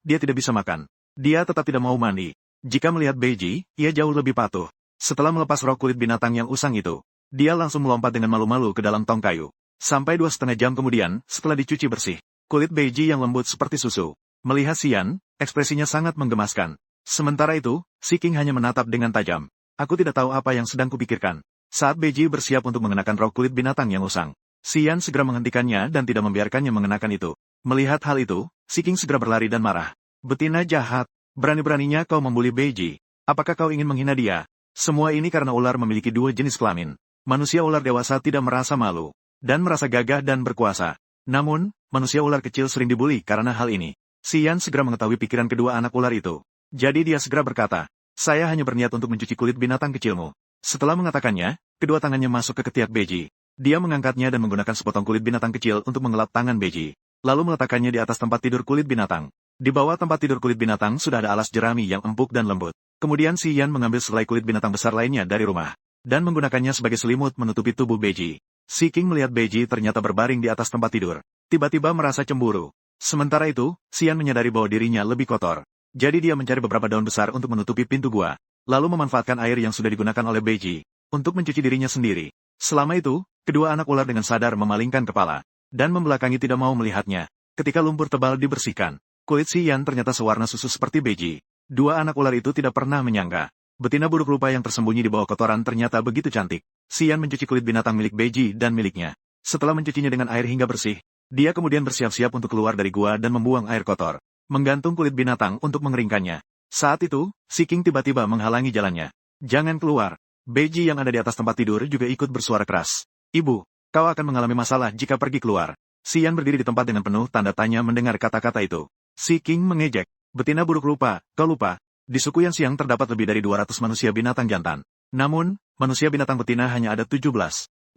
dia tidak bisa makan. Dia tetap tidak mau mandi. Jika melihat Beiji, ia jauh lebih patuh. Setelah melepas rok kulit binatang yang usang itu, dia langsung melompat dengan malu-malu ke dalam tong kayu. Sampai 2,5 jam kemudian, setelah dicuci bersih, kulit Beiji yang lembut seperti susu. Melihat si Yan, ekspresinya sangat menggemaskan. Sementara itu, si King hanya menatap dengan tajam. Aku tidak tahu apa yang sedang kupikirkan. Saat Beiji bersiap untuk mengenakan rok kulit binatang yang usang, si Yan segera menghentikannya dan tidak membiarkannya mengenakan itu. Melihat hal itu, si King segera berlari dan marah. Betina jahat, berani-beraninya kau membuli Beiji. Apakah kau ingin menghina dia? Semua ini karena ular memiliki dua jenis kelamin. Manusia ular dewasa tidak merasa malu, dan merasa gagah dan berkuasa. Namun, manusia ular kecil sering dibuli karena hal ini. Si Yan segera mengetahui pikiran kedua anak ular itu. Jadi dia segera berkata, saya hanya berniat untuk mencuci kulit binatang kecilmu. Setelah mengatakannya, kedua tangannya masuk ke ketiak Beiji. Dia mengangkatnya dan menggunakan sepotong kulit binatang kecil untuk mengelap tangan Beiji. Lalu meletakkannya di atas tempat tidur kulit binatang. Di bawah tempat tidur kulit binatang sudah ada alas jerami yang empuk dan lembut. Kemudian si Yan mengambil selai kulit binatang besar lainnya dari rumah, dan menggunakannya sebagai selimut menutupi tubuh Beiji. Si King melihat Beiji ternyata berbaring di atas tempat tidur. Tiba-tiba merasa cemburu. Sementara itu, si Yan menyadari bahwa dirinya lebih kotor. Jadi dia mencari beberapa daun besar untuk menutupi pintu gua, lalu memanfaatkan air yang sudah digunakan oleh Beiji untuk mencuci dirinya sendiri. Selama itu, kedua anak ular dengan sadar memalingkan kepala dan membelakangi tidak mau melihatnya. Ketika lumpur tebal dibersihkan, kulit si Yan ternyata sewarna susu seperti Beiji. Dua anak ular itu tidak pernah menyangka. Betina buruk rupa yang tersembunyi di bawah kotoran ternyata begitu cantik. Si Yan mencuci kulit binatang milik Beiji dan miliknya. Setelah mencucinya dengan air hingga bersih, dia kemudian bersiap-siap untuk keluar dari gua dan membuang air kotor, menggantung kulit binatang untuk mengeringkannya. Saat itu, si King tiba-tiba menghalangi jalannya. Jangan keluar. Beiji yang ada di atas tempat tidur juga ikut bersuara keras. Ibu, kau akan mengalami masalah jika pergi keluar. Si Yan berdiri di tempat dengan penuh tanda tanya mendengar kata-kata itu. Si King mengejek. Betina buruk rupa, kau lupa. Di suku Yan Xiang terdapat lebih dari 200 manusia binatang jantan. Namun, manusia binatang betina hanya ada 17.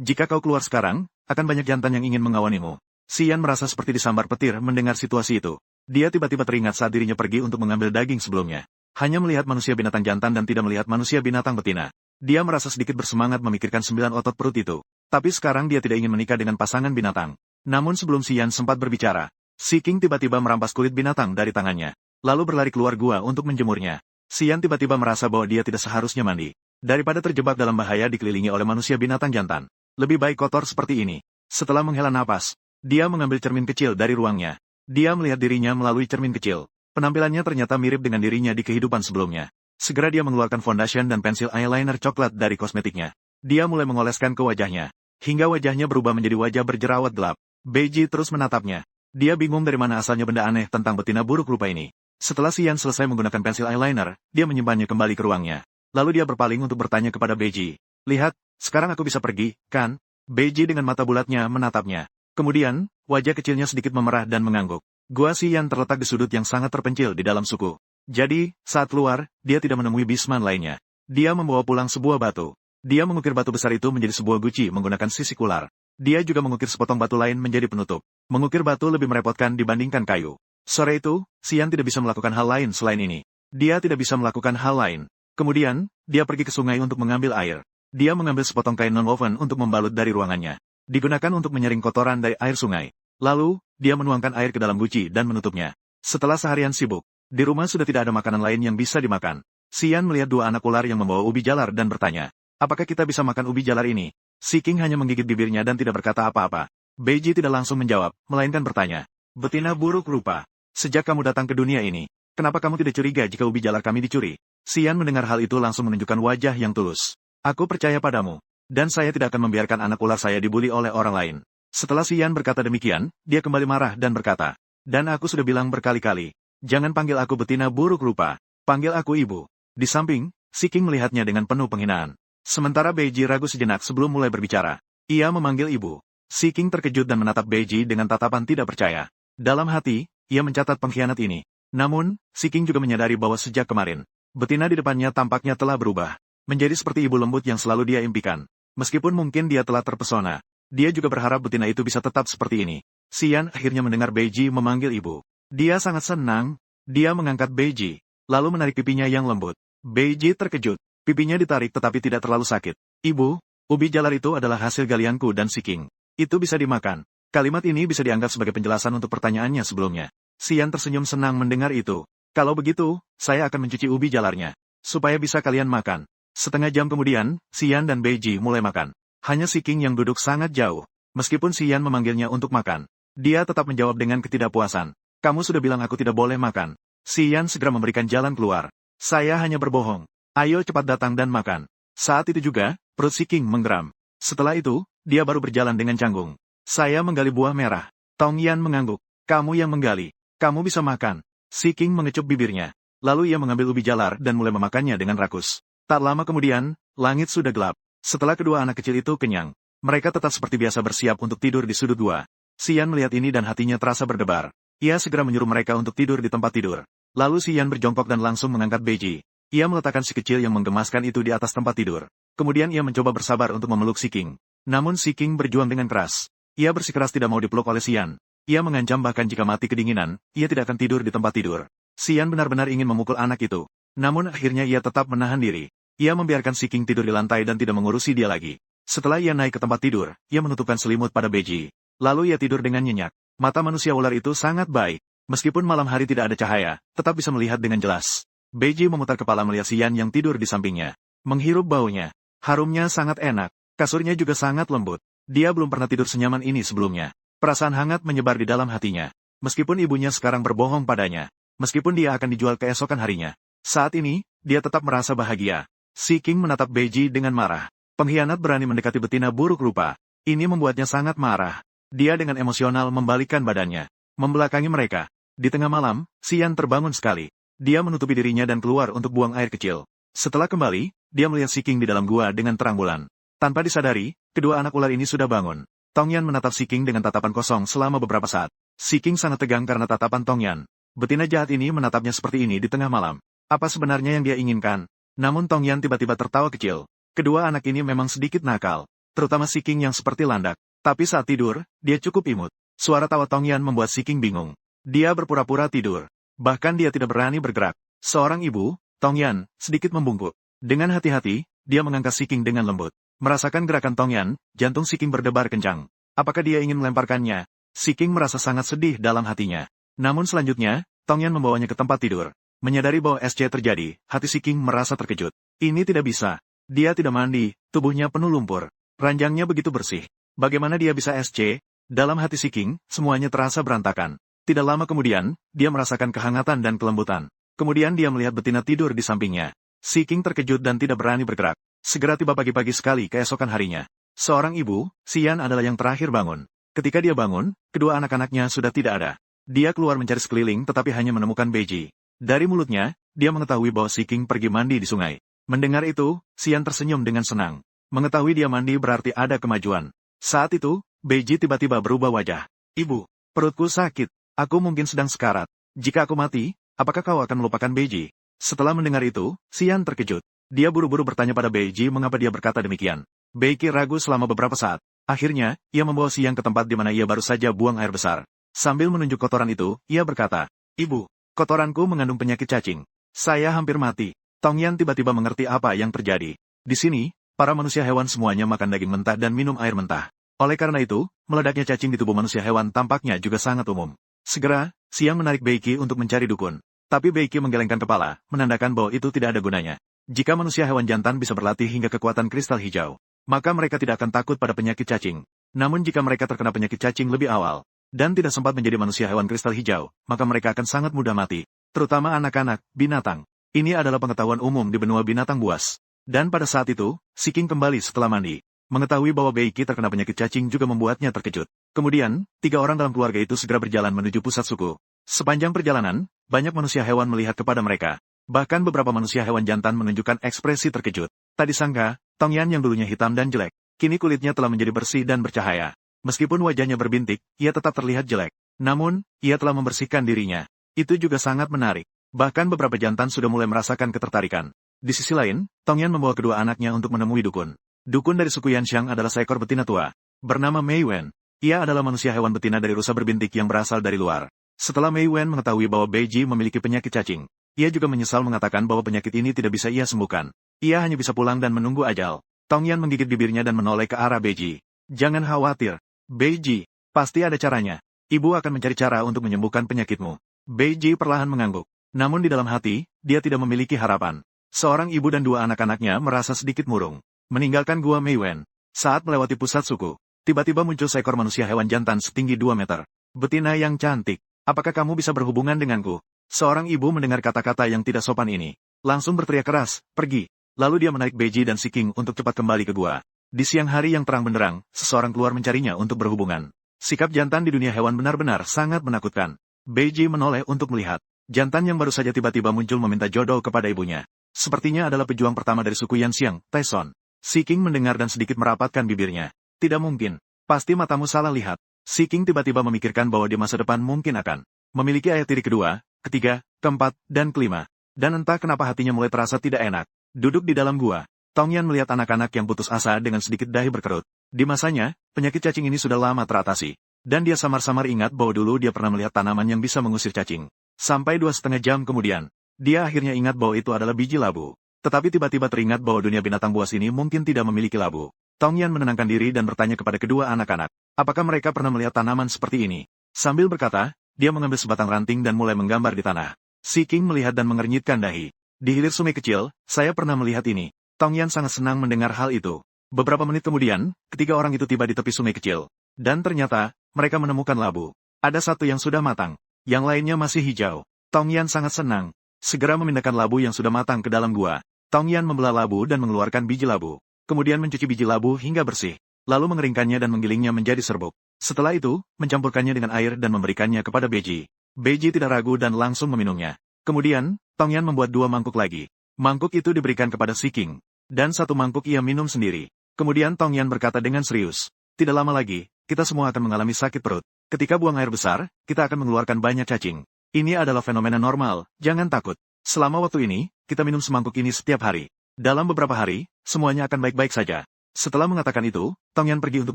Jika kau keluar sekarang, akan banyak jantan yang ingin mengawanimu. Si Yan merasa seperti disambar petir mendengar situasi itu. Dia tiba-tiba teringat saat dirinya pergi untuk mengambil daging sebelumnya. Hanya melihat manusia binatang jantan dan tidak melihat manusia binatang betina. Dia merasa sedikit bersemangat memikirkan 9 otot perut itu. Tapi sekarang dia tidak ingin menikah dengan pasangan binatang. Namun sebelum si Yan sempat berbicara, si King tiba-tiba merampas kulit binatang dari tangannya, lalu berlari keluar gua untuk menjemurnya. Si Yan tiba-tiba merasa bahwa dia tidak seharusnya mandi. Daripada terjebak dalam bahaya dikelilingi oleh manusia binatang jantan, lebih baik kotor seperti ini. Setelah menghela napas, dia mengambil cermin kecil dari ruangnya. Dia melihat dirinya melalui cermin kecil. Penampilannya ternyata mirip dengan dirinya di kehidupan sebelumnya. Segera dia mengeluarkan foundation dan pensil eyeliner coklat dari kosmetiknya. Dia mulai mengoleskan ke wajahnya, hingga wajahnya berubah menjadi wajah berjerawat gelap. Beiji terus menatapnya. Dia bingung dari mana asalnya benda aneh tentang betina buruk rupa ini. Setelah si Yan selesai menggunakan pensil eyeliner, dia menyimpannya kembali ke ruangnya. Lalu dia berpaling untuk bertanya kepada Beiji. Lihat, sekarang aku bisa pergi, kan? Beiji dengan mata bulatnya menatapnya. Kemudian, wajah kecilnya sedikit memerah dan mengangguk. Gua si Yan terletak di sudut yang sangat terpencil di dalam suku. Jadi, saat keluar, dia tidak menemui bisman lainnya. Dia membawa pulang sebuah batu. Dia mengukir batu besar itu menjadi sebuah guci menggunakan sisik ular. Dia juga mengukir sepotong batu lain menjadi penutup. Mengukir batu lebih merepotkan dibandingkan kayu. Sore itu, si Yan tidak bisa melakukan hal lain selain ini. Dia tidak bisa melakukan hal lain. Kemudian, dia pergi ke sungai untuk mengambil air. Dia mengambil sepotong kain non-woven untuk membalut dari ruangannya. Digunakan untuk menyaring kotoran dari air sungai. Lalu, dia menuangkan air ke dalam guci dan menutupnya. Setelah seharian sibuk, di rumah sudah tidak ada makanan lain yang bisa dimakan. Si Yan melihat dua anak ular yang membawa ubi jalar dan bertanya, apakah kita bisa makan ubi jalar ini? Si King hanya menggigit bibirnya dan tidak berkata apa-apa. Beiji tidak langsung menjawab, melainkan bertanya, betina buruk rupa, sejak kamu datang ke dunia ini, kenapa kamu tidak curiga jika ubi jalar kami dicuri? Si Yan mendengar hal itu langsung menunjukkan wajah yang tulus. Aku percaya padamu, dan saya tidak akan membiarkan anak ular saya dibuli oleh orang lain. Setelah si Yan berkata demikian, dia kembali marah dan berkata, dan aku sudah bilang berkali-kali, jangan panggil aku betina buruk rupa, panggil aku ibu. Di samping, si King melihatnya dengan penuh penghinaan. Sementara Beiji ragu sejenak sebelum mulai berbicara. Ia memanggil ibu. Si King terkejut dan menatap Beiji dengan tatapan tidak percaya. Dalam hati, ia mencatat pengkhianat ini. Namun, Si King juga menyadari bahwa sejak kemarin, betina di depannya tampaknya telah berubah. Menjadi seperti ibu lembut yang selalu dia impikan. Meskipun mungkin dia telah terpesona, dia juga berharap betina itu bisa tetap seperti ini. Xian akhirnya mendengar Beiji memanggil ibu. Dia sangat senang, dia mengangkat Beiji, lalu menarik pipinya yang lembut. Beiji terkejut, pipinya ditarik tetapi tidak terlalu sakit. Ibu, ubi jalar itu adalah hasil galianku dan Si King. Itu bisa dimakan. Kalimat ini bisa dianggap sebagai penjelasan untuk pertanyaannya sebelumnya. Xian tersenyum senang mendengar itu. Kalau begitu, saya akan mencuci ubi jalarnya, supaya bisa kalian makan. Setengah jam kemudian, Xian dan Beiji mulai makan. Hanya Si King yang duduk sangat jauh. Meskipun Xian memanggilnya untuk makan, dia tetap menjawab dengan ketidakpuasan. Kamu sudah bilang aku tidak boleh makan. Xian segera memberikan jalan keluar. Saya hanya berbohong. Ayo cepat datang dan makan. Saat itu juga, perut Si King menggeram. Setelah itu, dia baru berjalan dengan canggung. Saya menggali buah merah. Tong Yan mengangguk. Kamu yang menggali. Kamu bisa makan. Si King mengecup bibirnya. Lalu ia mengambil ubi jalar dan mulai memakannya dengan rakus. Tak lama kemudian, langit sudah gelap. Setelah kedua anak kecil itu kenyang, mereka tetap seperti biasa bersiap untuk tidur di sudut gua. Xian melihat ini dan hatinya terasa berdebar. Ia segera menyuruh mereka untuk tidur di tempat tidur. Lalu Xian berjongkok dan langsung mengangkat Beiji. Ia meletakkan si kecil yang menggemaskan itu di atas tempat tidur. Kemudian ia mencoba bersabar untuk memeluk Si King. Namun Si King berjuang dengan keras. Ia bersikeras tidak mau dipeluk oleh Xian. Ia mengancam bahkan jika mati kedinginan, ia tidak akan tidur di tempat tidur. Xian benar-benar ingin memukul anak itu. Namun akhirnya ia tetap menahan diri. Ia membiarkan Si King tidur di lantai dan tidak mengurusi dia lagi. Setelah ia naik ke tempat tidur, ia menutupkan selimut pada Beiji. Lalu ia tidur dengan nyenyak. Mata manusia ular itu sangat baik. Meskipun malam hari tidak ada cahaya, tetap bisa melihat dengan jelas. Beiji memutar kepala melihat Xian yang tidur di sampingnya. Menghirup baunya. Harumnya sangat enak. Kasurnya juga sangat lembut. Dia belum pernah tidur senyaman ini sebelumnya. Perasaan hangat menyebar di dalam hatinya. Meskipun ibunya sekarang berbohong padanya. Meskipun dia akan dijual keesokan harinya. Saat ini, dia tetap merasa bahagia. Si King menatap Beiji dengan marah. Pengkhianat berani mendekati betina buruk rupa. Ini membuatnya sangat marah. Dia dengan emosional membalikkan badannya. Membelakangi mereka. Di tengah malam, Xian terbangun sekali. Dia menutupi dirinya dan keluar untuk buang air kecil. Setelah kembali, dia melihat Si King di dalam gua dengan terang bulan. Tanpa disadari, kedua anak ular ini sudah bangun. Tong Yan menatap Si King dengan tatapan kosong selama beberapa saat. Si King sangat tegang karena tatapan Tong Yan. Betina jahat ini menatapnya seperti ini di tengah malam. Apa sebenarnya yang dia inginkan? Namun Tong Yan tiba-tiba tertawa kecil. Kedua anak ini memang sedikit nakal. Terutama Si King yang seperti landak. Tapi saat tidur, dia cukup imut. Suara tawa Tong Yan membuat Si King bingung. Dia berpura-pura tidur. Bahkan dia tidak berani bergerak. Seorang ibu, Tong Yan, sedikit membungkuk. Dengan hati-hati, dia mengangkat Si King dengan lembut. Merasakan gerakan Tong Yan, jantung Si King berdebar kencang. Apakah dia ingin melemparkannya? Si King merasa sangat sedih dalam hatinya. Namun selanjutnya, Tong Yan membawanya ke tempat tidur. Menyadari bahwa SC terjadi, hati Si King merasa terkejut. Ini tidak bisa. Dia tidak mandi, tubuhnya penuh lumpur. Ranjangnya begitu bersih. Bagaimana dia bisa SC? Dalam hati Si King, semuanya terasa berantakan. Tidak lama kemudian, dia merasakan kehangatan dan kelembutan. Kemudian dia melihat betina tidur di sampingnya. Si King terkejut dan tidak berani bergerak. Segera tiba pagi-pagi sekali keesokan harinya. Seorang ibu, Xian adalah yang terakhir bangun. Ketika dia bangun, kedua anak-anaknya sudah tidak ada. Dia keluar mencari sekeliling tetapi hanya menemukan Beiji. Dari mulutnya, dia mengetahui bahwa Si King pergi mandi di sungai. Mendengar itu, Xian tersenyum dengan senang. Mengetahui dia mandi berarti ada kemajuan. Saat itu, Beiji tiba-tiba berubah wajah. Ibu, perutku sakit. Aku mungkin sedang sekarat. Jika aku mati, apakah kau akan melupakan Beiji? Setelah mendengar itu, Xian terkejut. Dia buru-buru bertanya pada Beiji mengapa dia berkata demikian. Beiji ragu selama beberapa saat. Akhirnya, ia membawa Xian ke tempat di mana ia baru saja buang air besar. Sambil menunjuk kotoran itu, ia berkata, Ibu, kotoranku mengandung penyakit cacing. Saya hampir mati. Tong Yan tiba-tiba mengerti apa yang terjadi. Di sini, para manusia hewan semuanya makan daging mentah dan minum air mentah. Oleh karena itu, meledaknya cacing di tubuh manusia hewan tampaknya juga sangat umum. Segera, Xian menarik Beiji untuk mencari dukun. Tapi Beiji menggelengkan kepala, menandakan bahwa itu tidak ada gunanya. Jika manusia hewan jantan bisa berlatih hingga kekuatan kristal hijau, maka mereka tidak akan takut pada penyakit cacing. Namun jika mereka terkena penyakit cacing lebih awal, dan tidak sempat menjadi manusia hewan kristal hijau, maka mereka akan sangat mudah mati. Terutama anak-anak, binatang. Ini adalah pengetahuan umum di benua binatang buas. Dan pada saat itu, Si King kembali setelah mandi. Mengetahui bahwa Beiji terkena penyakit cacing juga membuatnya terkejut. Kemudian, 3 orang dalam keluarga itu segera berjalan menuju pusat suku. Sepanjang perjalanan, banyak manusia hewan melihat kepada mereka. Bahkan beberapa manusia hewan jantan menunjukkan ekspresi terkejut. Tak disangka, Tong Yan yang dulunya hitam dan jelek, kini kulitnya telah menjadi bersih dan bercahaya. Meskipun wajahnya berbintik, ia tetap terlihat jelek. Namun, ia telah membersihkan dirinya. Itu juga sangat menarik. Bahkan beberapa jantan sudah mulai merasakan ketertarikan. Di sisi lain, Tongyan membawa kedua anaknya untuk menemui dukun. Dukun dari suku Yanxiang adalah seekor betina tua. Bernama Mei Wen. Ia adalah manusia hewan betina dari rusa berbintik yang berasal dari luar. Setelah Mei Wen mengetahui bahwa Beiji memiliki penyakit cacing, ia juga menyesal mengatakan bahwa penyakit ini tidak bisa ia sembuhkan. Ia hanya bisa pulang dan menunggu ajal. Tongyan menggigit bibirnya dan menoleh ke arah Beiji. Jangan khawatir, Beiji. Pasti ada caranya. Ibu akan mencari cara untuk menyembuhkan penyakitmu. Beiji perlahan mengangguk. Namun di dalam hati, dia tidak memiliki harapan. Seorang ibu dan dua anak-anaknya merasa sedikit murung. Meninggalkan gua Mei Wen. Saat melewati pusat suku, tiba-tiba muncul seekor manusia hewan jantan setinggi 2 meter. Betina yang cantik. Apakah kamu bisa berhubungan denganku? Seorang ibu mendengar kata-kata yang tidak sopan ini. Langsung berteriak keras, pergi. Lalu dia menarik Beiji dan Siking untuk cepat kembali ke gua. Di siang hari yang terang benderang, seseorang keluar mencarinya untuk berhubungan. Sikap jantan di dunia hewan benar-benar sangat menakutkan. Beiji menoleh untuk melihat. Jantan yang baru saja tiba-tiba muncul meminta jodoh kepada ibunya. Sepertinya adalah pejuang pertama dari suku Yanxiang, Taeson. Siking mendengar dan sedikit merapatkan bibirnya. Tidak mungkin. Pasti matamu salah lihat. Siking tiba-tiba memikirkan bahwa di masa depan mungkin akan memiliki ayah tiri kedua, ketiga, keempat, dan kelima. Dan entah kenapa hatinya mulai terasa tidak enak. Duduk di dalam gua, Tongyan melihat anak-anak yang putus asa dengan sedikit dahi berkerut. Di masanya, penyakit cacing ini sudah lama teratasi. Dan dia samar-samar ingat bahwa dulu dia pernah melihat tanaman yang bisa mengusir cacing. Sampai 2,5 jam kemudian, dia akhirnya ingat bahwa itu adalah biji labu. Tetapi tiba-tiba teringat bahwa dunia binatang buas ini mungkin tidak memiliki labu. Tongyan menenangkan diri dan bertanya kepada kedua anak-anak, apakah mereka pernah melihat tanaman seperti ini? Sambil berkata, dia mengambil sebatang ranting dan mulai menggambar di tanah. Siking melihat dan mengernyitkan dahi. Di hilir sungai kecil, saya pernah melihat ini. Tongyan sangat senang mendengar hal itu. Beberapa menit kemudian, ketiga orang itu tiba di tepi sungai kecil. Dan ternyata, mereka menemukan labu. Ada satu yang sudah matang. Yang lainnya masih hijau. Tongyan sangat senang. Segera memindahkan labu yang sudah matang ke dalam gua. Tongyan membelah labu dan mengeluarkan biji labu. Kemudian mencuci biji labu hingga bersih. Lalu mengeringkannya dan menggilingnya menjadi serbuk. Setelah itu, mencampurkannya dengan air dan memberikannya kepada Beiji. Beiji tidak ragu dan langsung meminumnya. Kemudian, Tongyan membuat 2 mangkuk lagi. Mangkuk itu diberikan kepada Siking. Dan 1 mangkuk ia minum sendiri. Kemudian Tongyan berkata dengan serius. Tidak lama lagi, kita semua akan mengalami sakit perut. Ketika buang air besar, kita akan mengeluarkan banyak cacing. Ini adalah fenomena normal, jangan takut. Selama waktu ini, kita minum semangkuk ini setiap hari. Dalam beberapa hari, semuanya akan baik-baik saja. Setelah mengatakan itu, Tongyan pergi untuk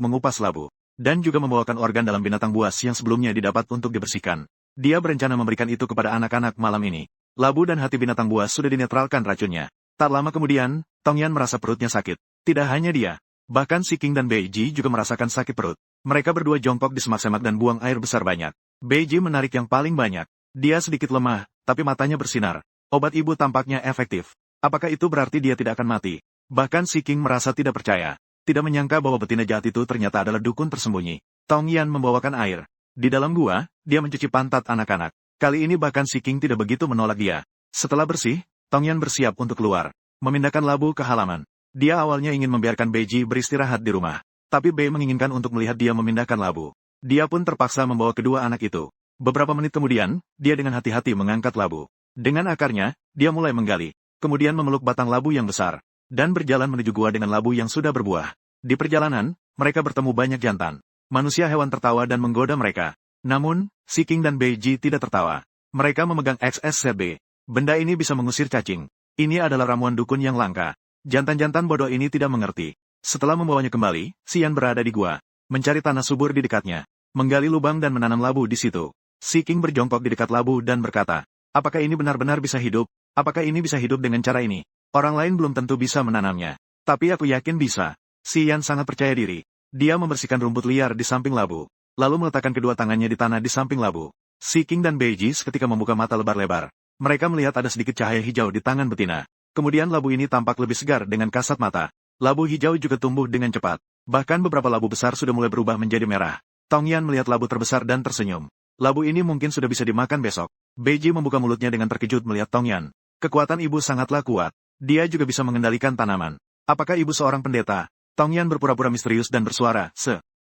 mengupas labu. Dan juga membawakan organ dalam binatang buas yang sebelumnya didapat untuk dibersihkan. Dia berencana memberikan itu kepada anak-anak malam ini. Labu dan hati binatang buas sudah dinetralkan racunnya. Tak lama kemudian, Tongyan merasa perutnya sakit. Tidak hanya dia. Bahkan Siking dan Beiji juga merasakan sakit perut. Mereka berdua jongkok di semak-semak dan buang air besar banyak. Beiji menarik yang paling banyak. Dia sedikit lemah, tapi matanya bersinar. Obat ibu tampaknya efektif. Apakah itu berarti dia tidak akan mati? Bahkan Siking merasa tidak percaya. Tidak menyangka bahwa betina jahat itu ternyata adalah dukun tersembunyi. Tongyan membawakan air. Di dalam gua, dia mencuci pantat anak-anak. Kali ini bahkan Siking tidak begitu menolak dia. Setelah bersih, Tongyan bersiap untuk keluar. Memindahkan labu ke halaman. Dia awalnya ingin membiarkan Beiji beristirahat di rumah. Tapi Bei menginginkan untuk melihat dia memindahkan labu. Dia pun terpaksa membawa kedua anak itu. Beberapa menit kemudian, dia dengan hati-hati mengangkat labu. Dengan akarnya, dia mulai menggali. Kemudian memeluk batang labu yang besar. Dan berjalan menuju gua dengan labu yang sudah berbuah. Di perjalanan, mereka bertemu banyak jantan. Manusia hewan tertawa dan menggoda mereka. Namun, Siking dan Beiji tidak tertawa. Mereka memegang XSZB. Benda ini bisa mengusir cacing. Ini adalah ramuan dukun yang langka. Jantan-jantan bodoh ini tidak mengerti. Setelah membawanya kembali, Xian berada di gua. Mencari tanah subur di dekatnya. Menggali lubang dan menanam labu di situ. Siking berjongkok di dekat labu dan berkata, apakah ini benar-benar bisa hidup? Apakah ini bisa hidup dengan cara ini? Orang lain belum tentu bisa menanamnya. Tapi aku yakin bisa. Xian sangat percaya diri. Dia membersihkan rumput liar di samping labu. Lalu meletakkan kedua tangannya di tanah di samping labu. Siking dan Beiji seketika membuka mata lebar-lebar. Mereka melihat ada sedikit cahaya hijau di tangan betina. Kemudian labu ini tampak lebih segar dengan kasat mata. Labu hijau juga tumbuh dengan cepat. Bahkan beberapa labu besar sudah mulai berubah menjadi merah. Tongyan melihat labu terbesar dan tersenyum. Labu ini mungkin sudah bisa dimakan besok. Beiji membuka mulutnya dengan terkejut melihat Tongyan. Kekuatan ibu sangatlah kuat. Dia juga bisa mengendalikan tanaman. Apakah ibu seorang pendeta? Tongyan berpura-pura misterius dan bersuara,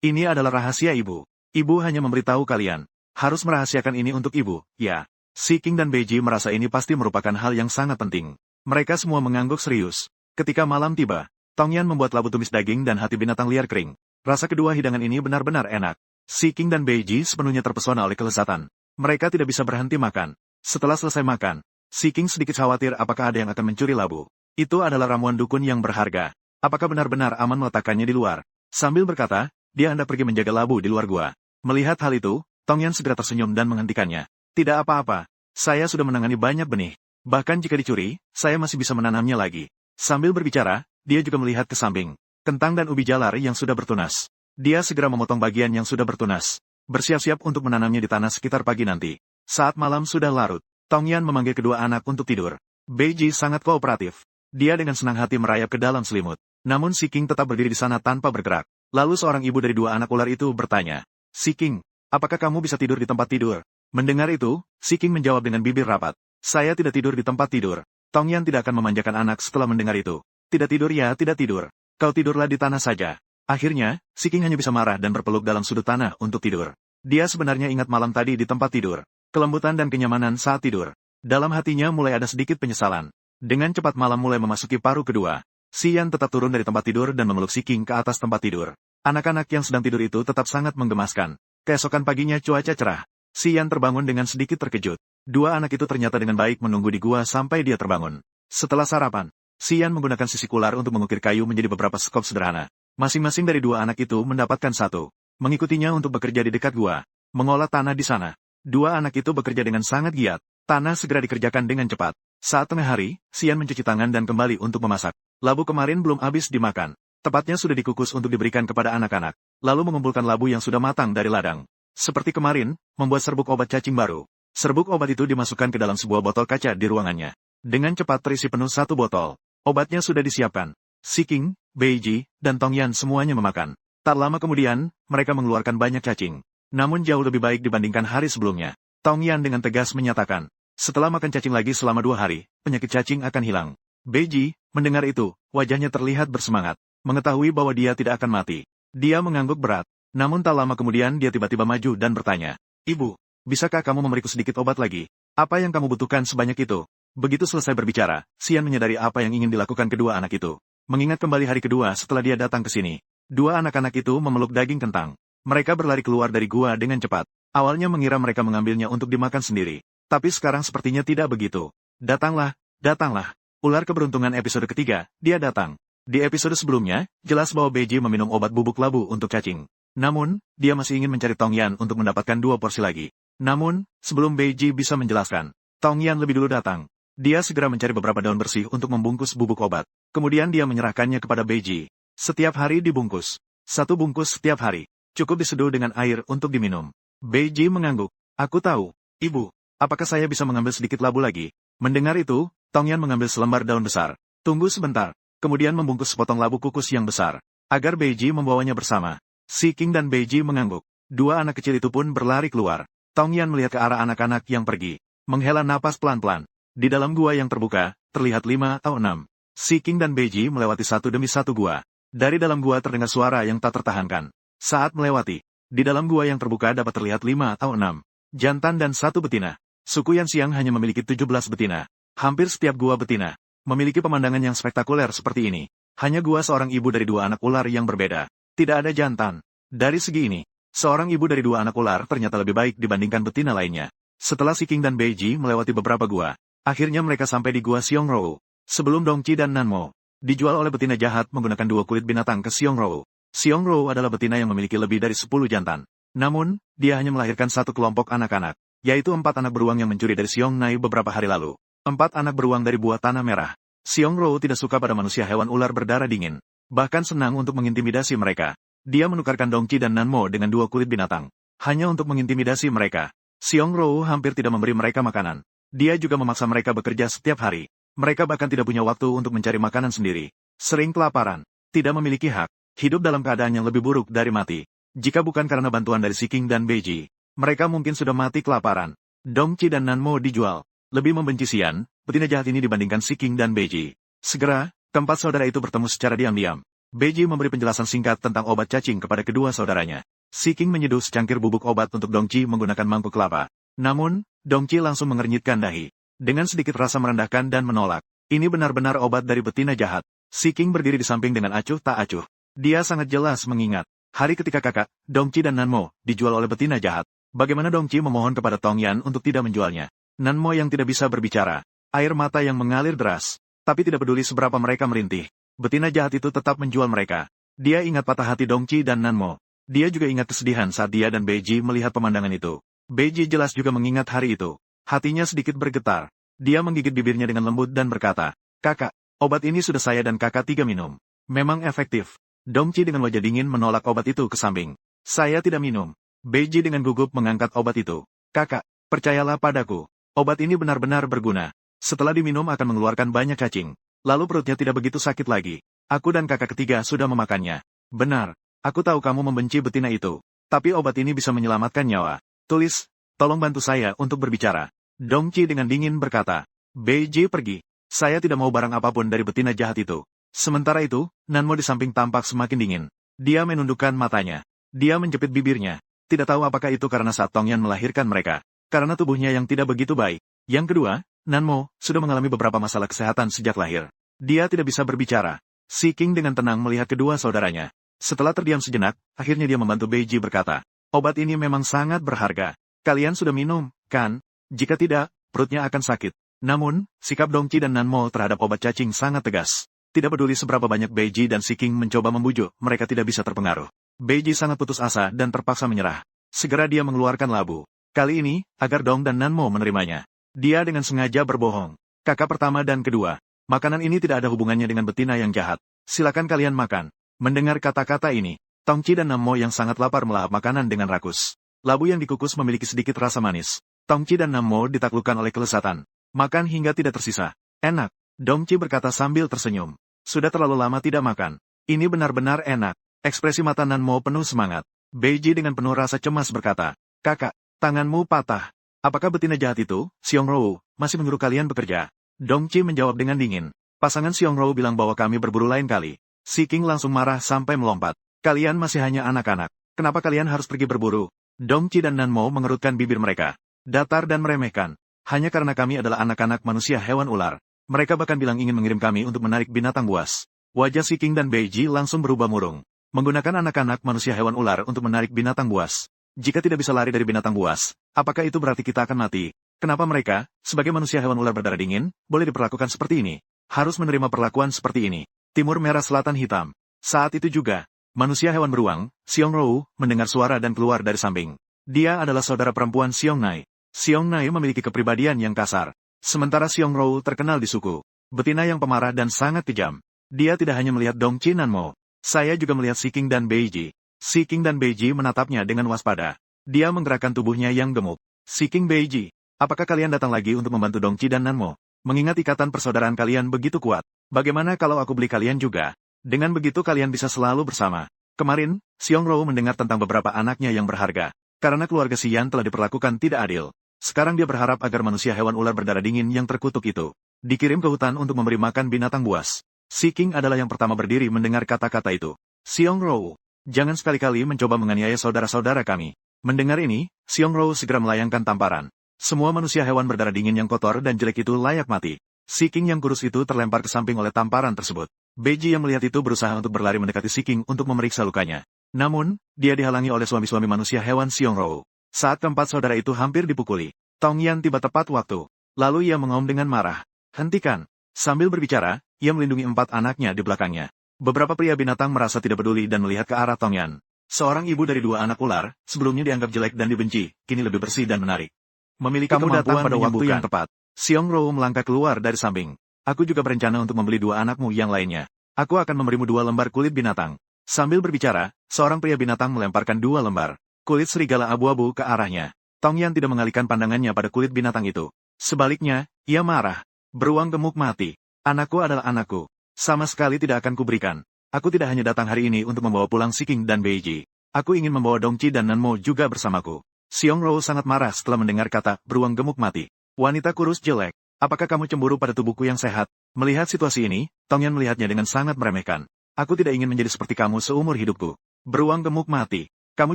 ini adalah rahasia ibu. Ibu hanya memberitahu kalian. Harus merahasiakan ini untuk ibu, ya. Siking dan Beiji merasa ini pasti merupakan hal yang sangat penting. Mereka semua mengangguk serius. Ketika malam tiba, Tongyan membuat labu tumis daging dan hati binatang liar kering. Rasa kedua hidangan ini benar-benar enak. Si King dan Beiji sepenuhnya terpesona oleh kelezatan. Mereka tidak bisa berhenti makan. Setelah selesai makan, Si King sedikit khawatir apakah ada yang akan mencuri labu. Itu adalah ramuan dukun yang berharga. Apakah benar-benar aman meletakkannya di luar? Sambil berkata, dia hendak pergi menjaga labu di luar gua. Melihat hal itu, Tongyan segera tersenyum dan menghentikannya. Tidak apa-apa. Saya sudah menangani banyak benih. Bahkan jika dicuri, saya masih bisa menanamnya lagi. Sambil berbicara, dia juga melihat ke samping. Kentang dan ubi jalar yang sudah bertunas. Dia segera memotong bagian yang sudah bertunas. Bersiap-siap untuk menanamnya di tanah sekitar pagi nanti. Saat malam sudah larut, Tongyan memanggil kedua anak untuk tidur. Beiji sangat kooperatif. Dia dengan senang hati merayap ke dalam selimut. Namun Si King tetap berdiri di sana tanpa bergerak. Lalu seorang ibu dari dua anak ular itu bertanya, Si King, apakah kamu bisa tidur di tempat tidur? Mendengar itu, Si King menjawab dengan bibir rapat. Saya tidak tidur di tempat tidur. Tongyan tidak akan memanjakan anak setelah mendengar itu. Tidak tidur ya, tidak tidur. Kau tidurlah di tanah saja. Akhirnya, Si King hanya bisa marah dan berpeluk dalam sudut tanah untuk tidur. Dia sebenarnya ingat malam tadi di tempat tidur. Kelembutan dan kenyamanan saat tidur. Dalam hatinya mulai ada sedikit penyesalan. Dengan cepat malam mulai memasuki paruh kedua. Si Yan tetap turun dari tempat tidur dan memeluk Si King ke atas tempat tidur. Anak-anak yang sedang tidur itu tetap sangat menggemaskan. Keesokan paginya cuaca cerah. Si Yan terbangun dengan sedikit terkejut. Dua anak itu ternyata dengan baik menunggu di gua sampai dia terbangun. Setelah sarapan, Si Yan menggunakan sisik ular untuk mengukir kayu menjadi beberapa skop sederhana. Masing-masing dari dua anak itu mendapatkan satu. Mengikutinya untuk bekerja di dekat gua. Mengolah tanah di sana. Dua anak itu bekerja dengan sangat giat. Tanah segera dikerjakan dengan cepat. Saat tengah hari, Si Yan mencuci tangan dan kembali untuk memasak. Labu kemarin belum habis dimakan. Tepatnya sudah dikukus untuk diberikan kepada anak-anak. Lalu mengumpulkan labu yang sudah matang dari ladang. Seperti kemarin, membuat serbuk obat cacing baru. Serbuk obat itu dimasukkan ke dalam sebuah botol kaca di ruangannya. Dengan cepat terisi penuh satu botol. Obatnya sudah disiapkan. Si King, Beiji, dan Tongyan semuanya memakan. Tak lama kemudian, mereka mengeluarkan banyak cacing. Namun jauh lebih baik dibandingkan hari sebelumnya. Tongyan dengan tegas menyatakan, setelah makan cacing lagi selama 2 hari, penyakit cacing akan hilang. Beiji, mendengar itu, wajahnya terlihat bersemangat. Mengetahui bahwa dia tidak akan mati. Dia mengangguk berat. Namun tak lama kemudian dia tiba-tiba maju dan bertanya, Ibu, bisakah kamu memberiku sedikit obat lagi? Apa yang kamu butuhkan sebanyak itu? Begitu selesai berbicara, Si Yan menyadari apa yang ingin dilakukan kedua anak itu. Mengingat kembali hari kedua setelah dia datang ke sini. Dua anak-anak itu memeluk daging kentang. Mereka berlari keluar dari gua dengan cepat. Awalnya mengira mereka mengambilnya untuk dimakan sendiri. Tapi sekarang sepertinya tidak begitu. Datanglah, datanglah. Ular keberuntungan episode ketiga, dia datang. Di episode sebelumnya, jelas bahwa Beiji meminum obat bubuk labu untuk cacing. Namun, dia masih ingin mencari Tongyan untuk mendapatkan 2 porsi lagi. Namun, sebelum Beiji bisa menjelaskan, Tongyan lebih dulu datang. Dia segera mencari beberapa daun bersih untuk membungkus bubuk obat. Kemudian dia menyerahkannya kepada Beiji. Setiap hari dibungkus. 1 bungkus setiap hari. Cukup diseduh dengan air untuk diminum. Beiji mengangguk. Aku tahu, Ibu. Apakah saya bisa mengambil sedikit labu lagi? Mendengar itu, Tongyan mengambil selembar daun besar. Tunggu sebentar. Kemudian membungkus sepotong labu kukus yang besar. Agar Beiji membawanya bersama. Si King dan Beiji mengangguk. Dua anak kecil itu pun berlari keluar. Tongyan melihat ke arah anak-anak yang pergi. Menghela napas pelan-pelan. Di dalam gua yang terbuka, terlihat 5 atau 6. Si King dan Beiji melewati satu demi satu gua. Dari dalam gua terdengar suara yang tak tertahankan. Saat melewati, di dalam gua yang terbuka dapat terlihat 5 atau 6. Jantan dan 1 betina. Suku Yanxiang hanya memiliki 17 betina. Hampir setiap gua betina memiliki pemandangan yang spektakuler seperti ini. Hanya gua seorang ibu dari 2 anak ular yang berbeda. Tidak ada jantan. Dari segi ini, seorang ibu dari 2 anak ular ternyata lebih baik dibandingkan betina lainnya. Setelah Si King dan Beiji melewati beberapa gua, akhirnya mereka sampai di gua Xiangrou. Sebelum Dongqi dan Nanmo dijual oleh betina jahat menggunakan 2 kulit binatang ke Xiangrou. Xiangrou adalah betina yang memiliki lebih dari 10 jantan. Namun, dia hanya melahirkan 1 kelompok anak-anak, yaitu 4 anak beruang yang mencuri dari Xiangnai beberapa hari lalu. 4 anak beruang dari buah tanah merah. Xiangrou tidak suka pada manusia hewan ular berdarah dingin. Bahkan senang untuk mengintimidasi mereka. Dia menukarkan Dongqi dan Nanmo dengan 2 kulit binatang. Hanya untuk mengintimidasi mereka. Xiangrou hampir tidak memberi mereka makanan. Dia juga memaksa mereka bekerja setiap hari. Mereka bahkan tidak punya waktu untuk mencari makanan sendiri. Sering kelaparan. Tidak memiliki hak. Hidup dalam keadaan yang lebih buruk dari mati. Jika bukan karena bantuan dari Si King dan Beiji, mereka mungkin sudah mati kelaparan. Dongqi dan Nanmo dijual. Lebih membenci Si Yan, betina jahat ini dibandingkan Si King dan Beiji. Segera, keempat saudara itu bertemu secara diam-diam. Beiji memberi penjelasan singkat tentang obat cacing kepada kedua saudaranya. Si King menyeduh secangkir bubuk obat untuk Dongqi menggunakan mangkuk kelapa. Namun, Dongqi langsung mengernyitkan dahi. Dengan sedikit rasa merendahkan dan menolak. Ini benar-benar obat dari betina jahat. Si King berdiri di samping dengan acuh tak acuh. Dia sangat jelas mengingat. Hari ketika kakak, Dongqi dan Nanmo, dijual oleh betina jahat. Bagaimana Dongqi memohon kepada Tongyan untuk tidak menjualnya. Nanmo yang tidak bisa berbicara. Air mata yang mengalir deras. Tapi tidak peduli seberapa mereka merintih. Betina jahat itu tetap menjual mereka. Dia ingat patah hati Dongqi dan Nanmo. Dia juga ingat kesedihan saat dia dan Beiji melihat pemandangan itu. Beiji jelas juga mengingat hari itu. Hatinya sedikit bergetar. Dia menggigit bibirnya dengan lembut dan berkata, "Kakak, obat ini sudah saya dan kakak 3 minum. Memang efektif." Dongqi dengan wajah dingin menolak obat itu ke samping. "Saya tidak minum." Beiji dengan gugup mengangkat obat itu. "Kakak, percayalah padaku. Obat ini benar-benar berguna. Setelah diminum akan mengeluarkan banyak cacing. Lalu perutnya tidak begitu sakit lagi. Aku dan kakak ketiga sudah memakannya." "Benar. Aku tahu kamu membenci betina itu. Tapi obat ini bisa menyelamatkan nyawa. Tulis, tolong bantu saya untuk berbicara." Dongqi dengan dingin berkata. Beiji pergi. "Saya tidak mau barang apapun dari betina jahat itu." Sementara itu, Nanmo di samping tampak semakin dingin. Dia menundukkan matanya. Dia menjepit bibirnya. Tidak tahu apakah itu karena saat Tongyan melahirkan mereka. Karena tubuhnya yang tidak begitu baik. Yang kedua, Nanmo sudah mengalami beberapa masalah kesehatan sejak lahir. Dia tidak bisa berbicara. Si King dengan tenang melihat kedua saudaranya. Setelah terdiam sejenak, akhirnya dia membantu Beiji berkata, "Obat ini memang sangat berharga. Kalian sudah minum, kan? Jika tidak, perutnya akan sakit." Namun, sikap Dongqi dan Nanmo terhadap obat cacing sangat tegas. Tidak peduli seberapa banyak Beiji dan Si King mencoba membujuk, mereka tidak bisa terpengaruh. Beiji sangat putus asa dan terpaksa menyerah. Segera dia mengeluarkan labu. Kali ini, agar Dong dan Nanmo menerimanya. Dia dengan sengaja berbohong. "Kakak pertama dan kedua. Makanan ini tidak ada hubungannya dengan betina yang jahat. Silakan kalian makan." Mendengar kata-kata ini, Dongqi dan Nanmo yang sangat lapar melahap makanan dengan rakus. Labu yang dikukus memiliki sedikit rasa manis. Dongqi dan Nanmo ditaklukkan oleh kelezatan. Makan hingga tidak tersisa. "Enak," Dongqi berkata sambil tersenyum. "Sudah terlalu lama tidak makan. Ini benar-benar enak." Ekspresi mata Nanmo penuh semangat. Beiji dengan penuh rasa cemas berkata, "Kakak, tanganmu patah. Apakah betina jahat itu, Xiangrou, masih menyuruh kalian bekerja?" Dongqi menjawab dengan dingin. "Pasangan Xiangrou bilang bahwa kami berburu lain kali." Si King langsung marah sampai melompat. "Kalian masih hanya anak-anak. Kenapa kalian harus pergi berburu?" Dongqi dan Nanmo mengerutkan bibir mereka. Datar dan meremehkan. "Hanya karena kami adalah anak-anak manusia hewan ular. Mereka bahkan bilang ingin mengirim kami untuk menarik binatang buas." Wajah Si King dan Beiji langsung berubah murung. Menggunakan anak-anak manusia hewan ular untuk menarik binatang buas. Jika tidak bisa lari dari binatang buas, apakah itu berarti kita akan mati? Kenapa mereka, sebagai manusia hewan ular berdarah dingin, boleh diperlakukan seperti ini? Harus menerima perlakuan seperti ini. Timur merah selatan hitam. Saat itu juga, manusia hewan beruang, Xiangrou, mendengar suara dan keluar dari samping. Dia adalah saudara perempuan Xiangnai. Xiangnai memiliki kepribadian yang kasar. Sementara Xiangrou terkenal di suku. Betina yang pemarah dan sangat kejam. Dia tidak hanya melihat Dongqi Nanmo. Saya juga melihat Si King dan Beiji. Si King dan Beiji menatapnya dengan waspada. Dia menggerakkan tubuhnya yang gemuk. Si King, Beiji, apakah kalian datang lagi untuk membantu Dongqi dan Nanmo? Mengingat ikatan persaudaraan kalian begitu kuat. Bagaimana kalau aku beli kalian juga? Dengan begitu kalian bisa selalu bersama. Kemarin, Xiangrou mendengar tentang beberapa anaknya yang berharga. Karena keluarga Xian telah diperlakukan tidak adil. Sekarang dia berharap agar manusia hewan ular berdarah dingin yang terkutuk itu dikirim ke hutan untuk memberi makan binatang buas. Si King adalah yang pertama berdiri mendengar kata-kata itu. "Xiangrou, jangan sekali-kali mencoba menganiaya saudara-saudara kami." Mendengar ini, Xiangrou segera melayangkan tamparan. Semua manusia hewan berdarah dingin yang kotor dan jelek itu layak mati. Si King yang kurus itu terlempar ke samping oleh tamparan tersebut. Beiji yang melihat itu berusaha untuk berlari mendekati Si King untuk memeriksa lukanya. Namun, dia dihalangi oleh suami-suami manusia hewan Xiangrou. Saat keempat saudara itu hampir dipukuli, Tongyan tiba tepat waktu. Lalu ia mengaum dengan marah. "Hentikan!" Sambil berbicara, ia melindungi 4 anaknya di belakangnya. Beberapa pria binatang merasa tidak peduli dan melihat ke arah Tongyan. Seorang ibu dari 2 anak ular, sebelumnya dianggap jelek dan dibenci, kini lebih bersih dan menarik. Memiliki Kamu kemampuan datang pada waktu menyembuhkan. yang tepat. Xiangrou melangkah keluar dari samping. "Aku juga berencana untuk membeli 2 anakmu yang lainnya. Aku akan memberimu 2 lembar kulit binatang." Sambil berbicara, seorang pria binatang melemparkan 2 lembar kulit serigala abu-abu ke arahnya. Tongyan tidak mengalihkan pandangannya pada kulit binatang itu. Sebaliknya, ia marah. "Beruang gemuk mati. Anakku adalah anakku. Sama sekali tidak akan kuberikan. Aku tidak hanya datang hari ini untuk membawa pulang Si King dan Beiji. Aku ingin membawa Dongqi dan Nanmo juga bersamaku." Xiangrou sangat marah setelah mendengar kata beruang gemuk mati. "Wanita kurus jelek. Apakah kamu cemburu pada tubuhku yang sehat?" Melihat situasi ini, Tongyan melihatnya dengan sangat meremehkan. "Aku tidak ingin menjadi seperti kamu seumur hidupku. Beruang gemuk mati. Kamu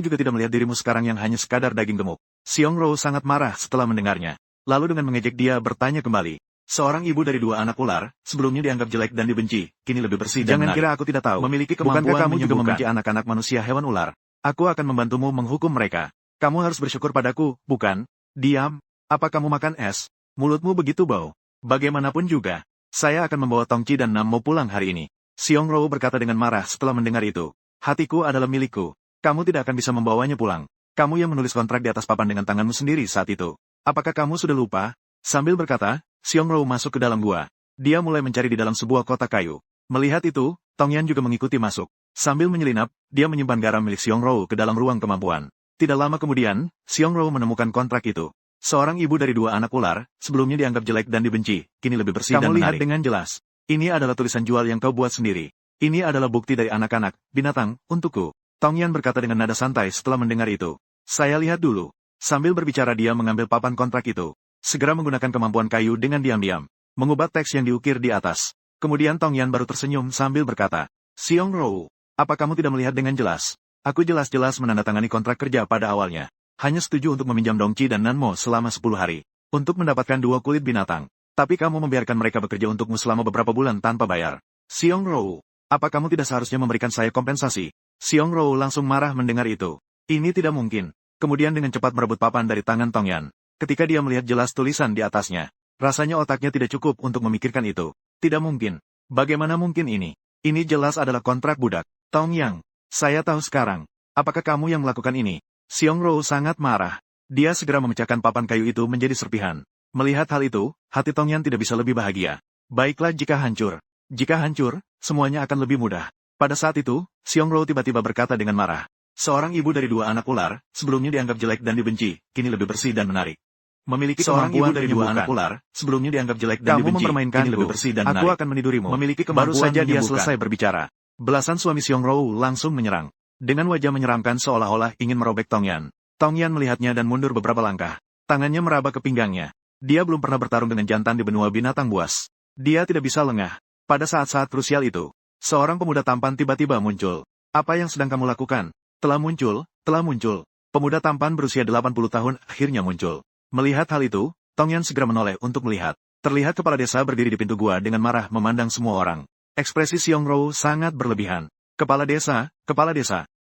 juga tidak melihat dirimu sekarang yang hanya sekadar daging gemuk." Xiangrou sangat marah setelah mendengarnya. Lalu dengan mengejek dia bertanya kembali, Seorang ibu dari dua anak ular, sebelumnya dianggap jelek dan dibenci, kini lebih bersih dan menarik. Jangan kira aku tidak tahu. Memiliki kemampuan. Bukankah kamu juga membenci anak-anak manusia hewan ular? Aku akan membantumu menghukum mereka. Kamu harus bersyukur padaku, bukan? Diam. Apa kamu makan es? Mulutmu begitu bau. Bagaimanapun juga, saya akan membawa Tongci dan Nammo pulang hari ini. Xiong Rou berkata dengan marah setelah mendengar itu. Hatiku adalah milikku. Kamu tidak akan bisa membawanya pulang. Kamu yang menulis kontrak di atas papan dengan tanganmu sendiri saat itu. Apakah kamu sudah lupa? Sambil berkata, Xiong Rou masuk ke dalam gua. Dia mulai mencari di dalam sebuah kotak kayu. Melihat itu, Tong Yan juga mengikuti masuk. Sambil menyelinap, dia menyimpan garam milik Xiong Rou ke dalam ruang kemampuan. Tidak lama kemudian, Xiong Rou menemukan kontrak itu. Seorang ibu dari dua anak ular, sebelumnya dianggap jelek dan dibenci, kini lebih bersih dan menarik. Kamu lihat dengan jelas. Ini adalah tulisan jual yang kau buat sendiri. Ini adalah bukti dari anak-anak, binatang, untukku. Tong Yan berkata dengan nada santai setelah mendengar itu. Saya lihat dulu. Sambil berbicara dia mengambil papan kontrak itu. Segera menggunakan kemampuan kayu dengan diam-diam. Mengubah teks yang diukir di atas. Kemudian Tong Yan baru tersenyum sambil berkata, Xiong Rou, apa kamu tidak melihat dengan jelas? Aku jelas-jelas menandatangani kontrak kerja pada awalnya. Hanya setuju untuk meminjam Dongqi dan Nanmo selama 10 hari. Untuk mendapatkan 2 kulit binatang. Tapi kamu membiarkan mereka bekerja untukmu selama beberapa bulan tanpa bayar. Xiong Rou, apa kamu tidak seharusnya memberikan saya kompensasi? Xiong Rou langsung marah mendengar itu. Ini tidak mungkin. Kemudian dengan cepat merebut papan dari tangan Tong Yan. Ketika dia melihat jelas tulisan di atasnya, rasanya otaknya tidak cukup untuk memikirkan itu. Tidak mungkin. Bagaimana mungkin ini? Ini jelas adalah kontrak budak. Tong Yang, saya tahu sekarang. Apakah kamu yang melakukan ini? Xiong Rou sangat marah. Dia segera memecahkan papan kayu itu menjadi serpihan. Melihat hal itu, hati Tong Yan tidak bisa lebih bahagia. Baiklah jika hancur. Jika hancur, semuanya akan lebih mudah. Pada saat itu, Xiong Rou tiba-tiba berkata dengan marah. Seorang ibu dari dua anak ular, sebelumnya dianggap jelek dan dibenci, kini lebih bersih dan menarik. Memiliki seorang ibu dari dua anak ular, sebelumnya dianggap jelek dan dibenci, kini lebih bersih dan menarik. Aku akan menidurimu. Memiliki kemampuan. Baru saja dia selesai berbicara. Belasan suami Xiong Rou langsung menyerang. Dengan wajah menyeramkan seolah-olah ingin merobek Tong Yan. Tong Yan melihatnya dan mundur beberapa langkah. Tangannya meraba ke pinggangnya. Dia belum pernah bertarung dengan jantan di benua binatang buas. Dia tidak bisa lengah. Pada saat-saat krusial itu, seorang pemuda tampan tiba-tiba muncul. Apa yang sedang kamu lakukan? Telah muncul, telah muncul. Pemuda tampan berusia 80 tahun akhirnya muncul. Melihat hal itu, Tong Yan segera menoleh untuk melihat. Terlihat kepala desa berdiri di pintu gua dengan marah memandang semua orang. Ekspresi Xiong Rou sangat berlebihan. Kepala desa,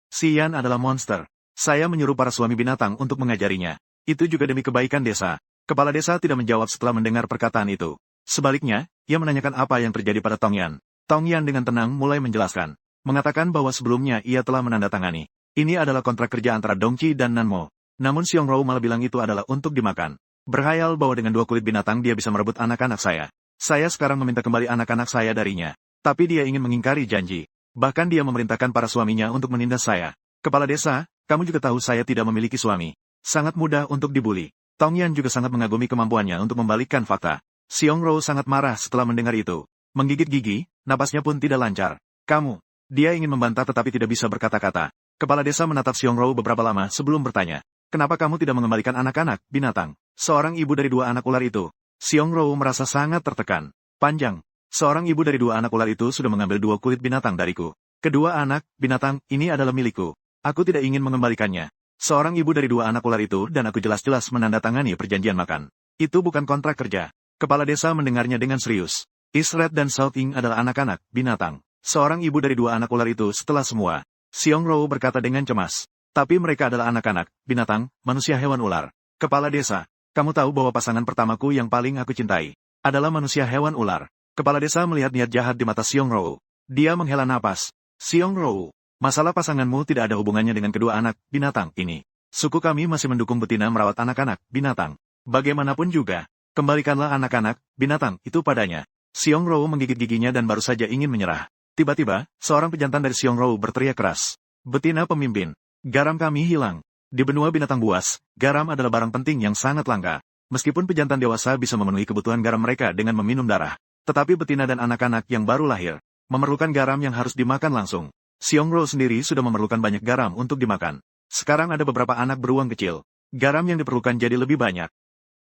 si Yan adalah monster. Saya menyuruh para suami binatang untuk mengajarinya. Itu juga demi kebaikan desa. Kepala desa tidak menjawab setelah mendengar perkataan itu. Sebaliknya, ia menanyakan apa yang terjadi pada Tong Yan. Tong Yan dengan tenang mulai menjelaskan. Mengatakan bahwa sebelumnya ia telah menandatangani. Ini adalah kontrak kerja antara Dongqi dan Nanmo. Namun Xiong Rou malah bilang itu adalah untuk dimakan. Berhayal bahwa dengan 2 kulit binatang dia bisa merebut anak-anak saya. Saya sekarang meminta kembali anak-anak saya darinya. Tapi dia ingin mengingkari janji. Bahkan dia memerintahkan para suaminya untuk menindas saya. Kepala desa, kamu juga tahu saya tidak memiliki suami. Sangat mudah untuk dibuli. Tong Yan juga sangat mengagumi kemampuannya untuk membalikkan fakta. Xiong Rou sangat marah setelah mendengar itu. Menggigit gigi, napasnya pun tidak lancar. Kamu. Dia ingin membantah tetapi tidak bisa berkata-kata. Kepala desa menatap Xiong Rou beberapa lama sebelum bertanya. Kenapa kamu tidak mengembalikan anak-anak, binatang? Seorang ibu dari 2 anak ular itu. Xiong Rou merasa sangat tertekan. Panjang. Seorang ibu dari 2 anak ular itu sudah mengambil 2 kulit binatang dariku. Kedua anak, binatang, ini adalah milikku. Aku tidak ingin mengembalikannya. Seorang ibu dari 2 anak ular itu dan aku jelas-jelas menandatangani perjanjian makan. Itu bukan kontrak kerja. Kepala desa mendengarnya dengan serius. Isret dan Souting adalah anak-anak, binatang. Seorang ibu dari 2 anak ular itu setelah semua. Xiong Rou berkata dengan cemas. Tapi mereka adalah anak-anak, binatang, manusia hewan ular. Kepala desa, kamu tahu bahwa pasangan pertamaku yang paling aku cintai adalah manusia hewan ular. Kepala desa melihat niat jahat di mata Xiong Rou. Dia menghela napas. Xiong Rou, masalah pasanganmu tidak ada hubungannya dengan kedua anak, binatang, ini. Suku kami masih mendukung betina merawat anak-anak, binatang. Bagaimanapun juga, kembalikanlah anak-anak, binatang, itu padanya. Xiong Rou menggigit giginya dan baru saja ingin menyerah. Tiba-tiba, seorang pejantan dari Xiong Rou berteriak keras. Betina pemimpin. Garam kami hilang. Di benua binatang buas, garam adalah barang penting yang sangat langka. Meskipun pejantan dewasa bisa memenuhi kebutuhan garam mereka dengan meminum darah, tetapi betina dan anak-anak yang baru lahir memerlukan garam yang harus dimakan langsung. Xiong Rou sendiri sudah memerlukan banyak garam untuk dimakan. Sekarang ada beberapa anak beruang kecil. Garam yang diperlukan jadi lebih banyak.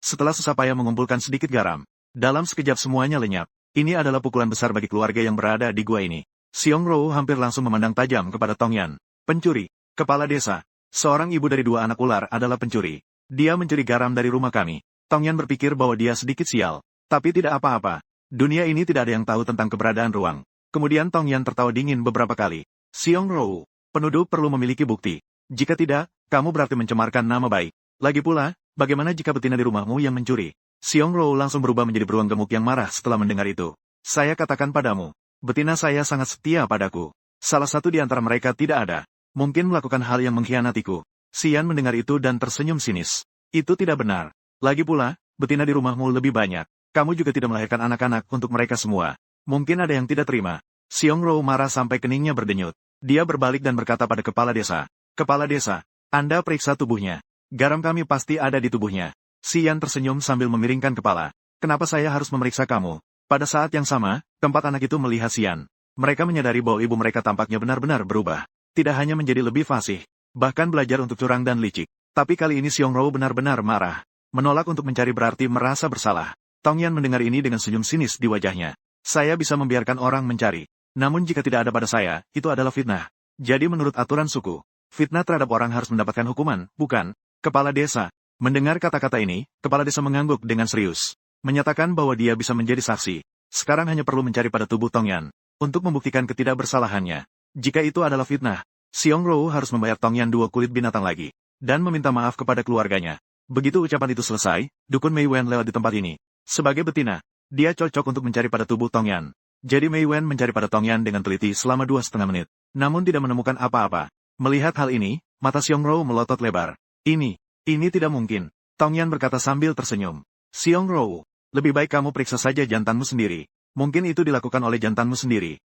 Setelah susah payah mengumpulkan sedikit garam, dalam sekejap semuanya lenyap. Ini adalah pukulan besar bagi keluarga yang berada di gua ini. Xiong Rou hampir langsung memandang tajam kepada Tong Yan. Pencuri. Kepala desa, seorang ibu dari 2 anak ular adalah pencuri. Dia mencuri garam dari rumah kami. Tong Yan berpikir bahwa dia sedikit sial. Tapi tidak apa-apa. Dunia ini tidak ada yang tahu tentang keberadaan ruang. Kemudian Tong Yan tertawa dingin beberapa kali. Xiong Rou, penuduh perlu memiliki bukti. Jika tidak, kamu berarti mencemarkan nama baik. Lagi pula, bagaimana jika betina di rumahmu yang mencuri? Xiong Rou langsung berubah menjadi beruang gemuk yang marah setelah mendengar itu. Saya katakan padamu, betina saya sangat setia padaku. Salah satu di antara mereka tidak ada. Mungkin melakukan hal yang mengkhianatiku. Xian mendengar itu dan tersenyum sinis. Itu tidak benar. Lagi pula, betina di rumahmu lebih banyak. Kamu juga tidak melahirkan anak-anak untuk mereka semua. Mungkin ada yang tidak terima. Xiong Rou marah sampai keningnya berdenyut. Dia berbalik dan berkata pada kepala desa. Kepala desa, Anda periksa tubuhnya. Garam kami pasti ada di tubuhnya. Xian tersenyum sambil memiringkan kepala. Kenapa saya harus memeriksa kamu? Pada saat yang sama, keempat anak itu melihat Xian. Mereka menyadari bahwa ibu mereka tampaknya benar-benar berubah. Tidak hanya menjadi lebih fasih, bahkan belajar untuk curang dan licik. Tapi kali ini Xiong Rou benar-benar marah. Menolak untuk mencari berarti merasa bersalah. Tong Yan mendengar ini dengan senyum sinis di wajahnya. Saya bisa membiarkan orang mencari. Namun jika tidak ada pada saya, itu adalah fitnah. Jadi menurut aturan suku, fitnah terhadap orang harus mendapatkan hukuman, bukan? Kepala desa. Mendengar kata-kata ini, kepala desa mengangguk dengan serius. Menyatakan bahwa dia bisa menjadi saksi. Sekarang hanya perlu mencari pada tubuh Tong Yan untuk membuktikan ketidakbersalahannya. Jika itu adalah fitnah, Xiong Rou harus membayar Tong Yan 2 kulit binatang lagi, dan meminta maaf kepada keluarganya. Begitu ucapan itu selesai, Dukun Mei Wen lewat di tempat ini. Sebagai betina, dia cocok untuk mencari pada tubuh Tong Yan. Jadi Mei Wen mencari pada Tong Yan dengan teliti selama 2,5 menit, namun tidak menemukan apa-apa. Melihat hal ini, mata Xiong Rou melotot lebar. Ini tidak mungkin. Tong Yan berkata sambil tersenyum. Xiong Rou, lebih baik kamu periksa saja jantanmu sendiri. Mungkin itu dilakukan oleh jantanmu sendiri.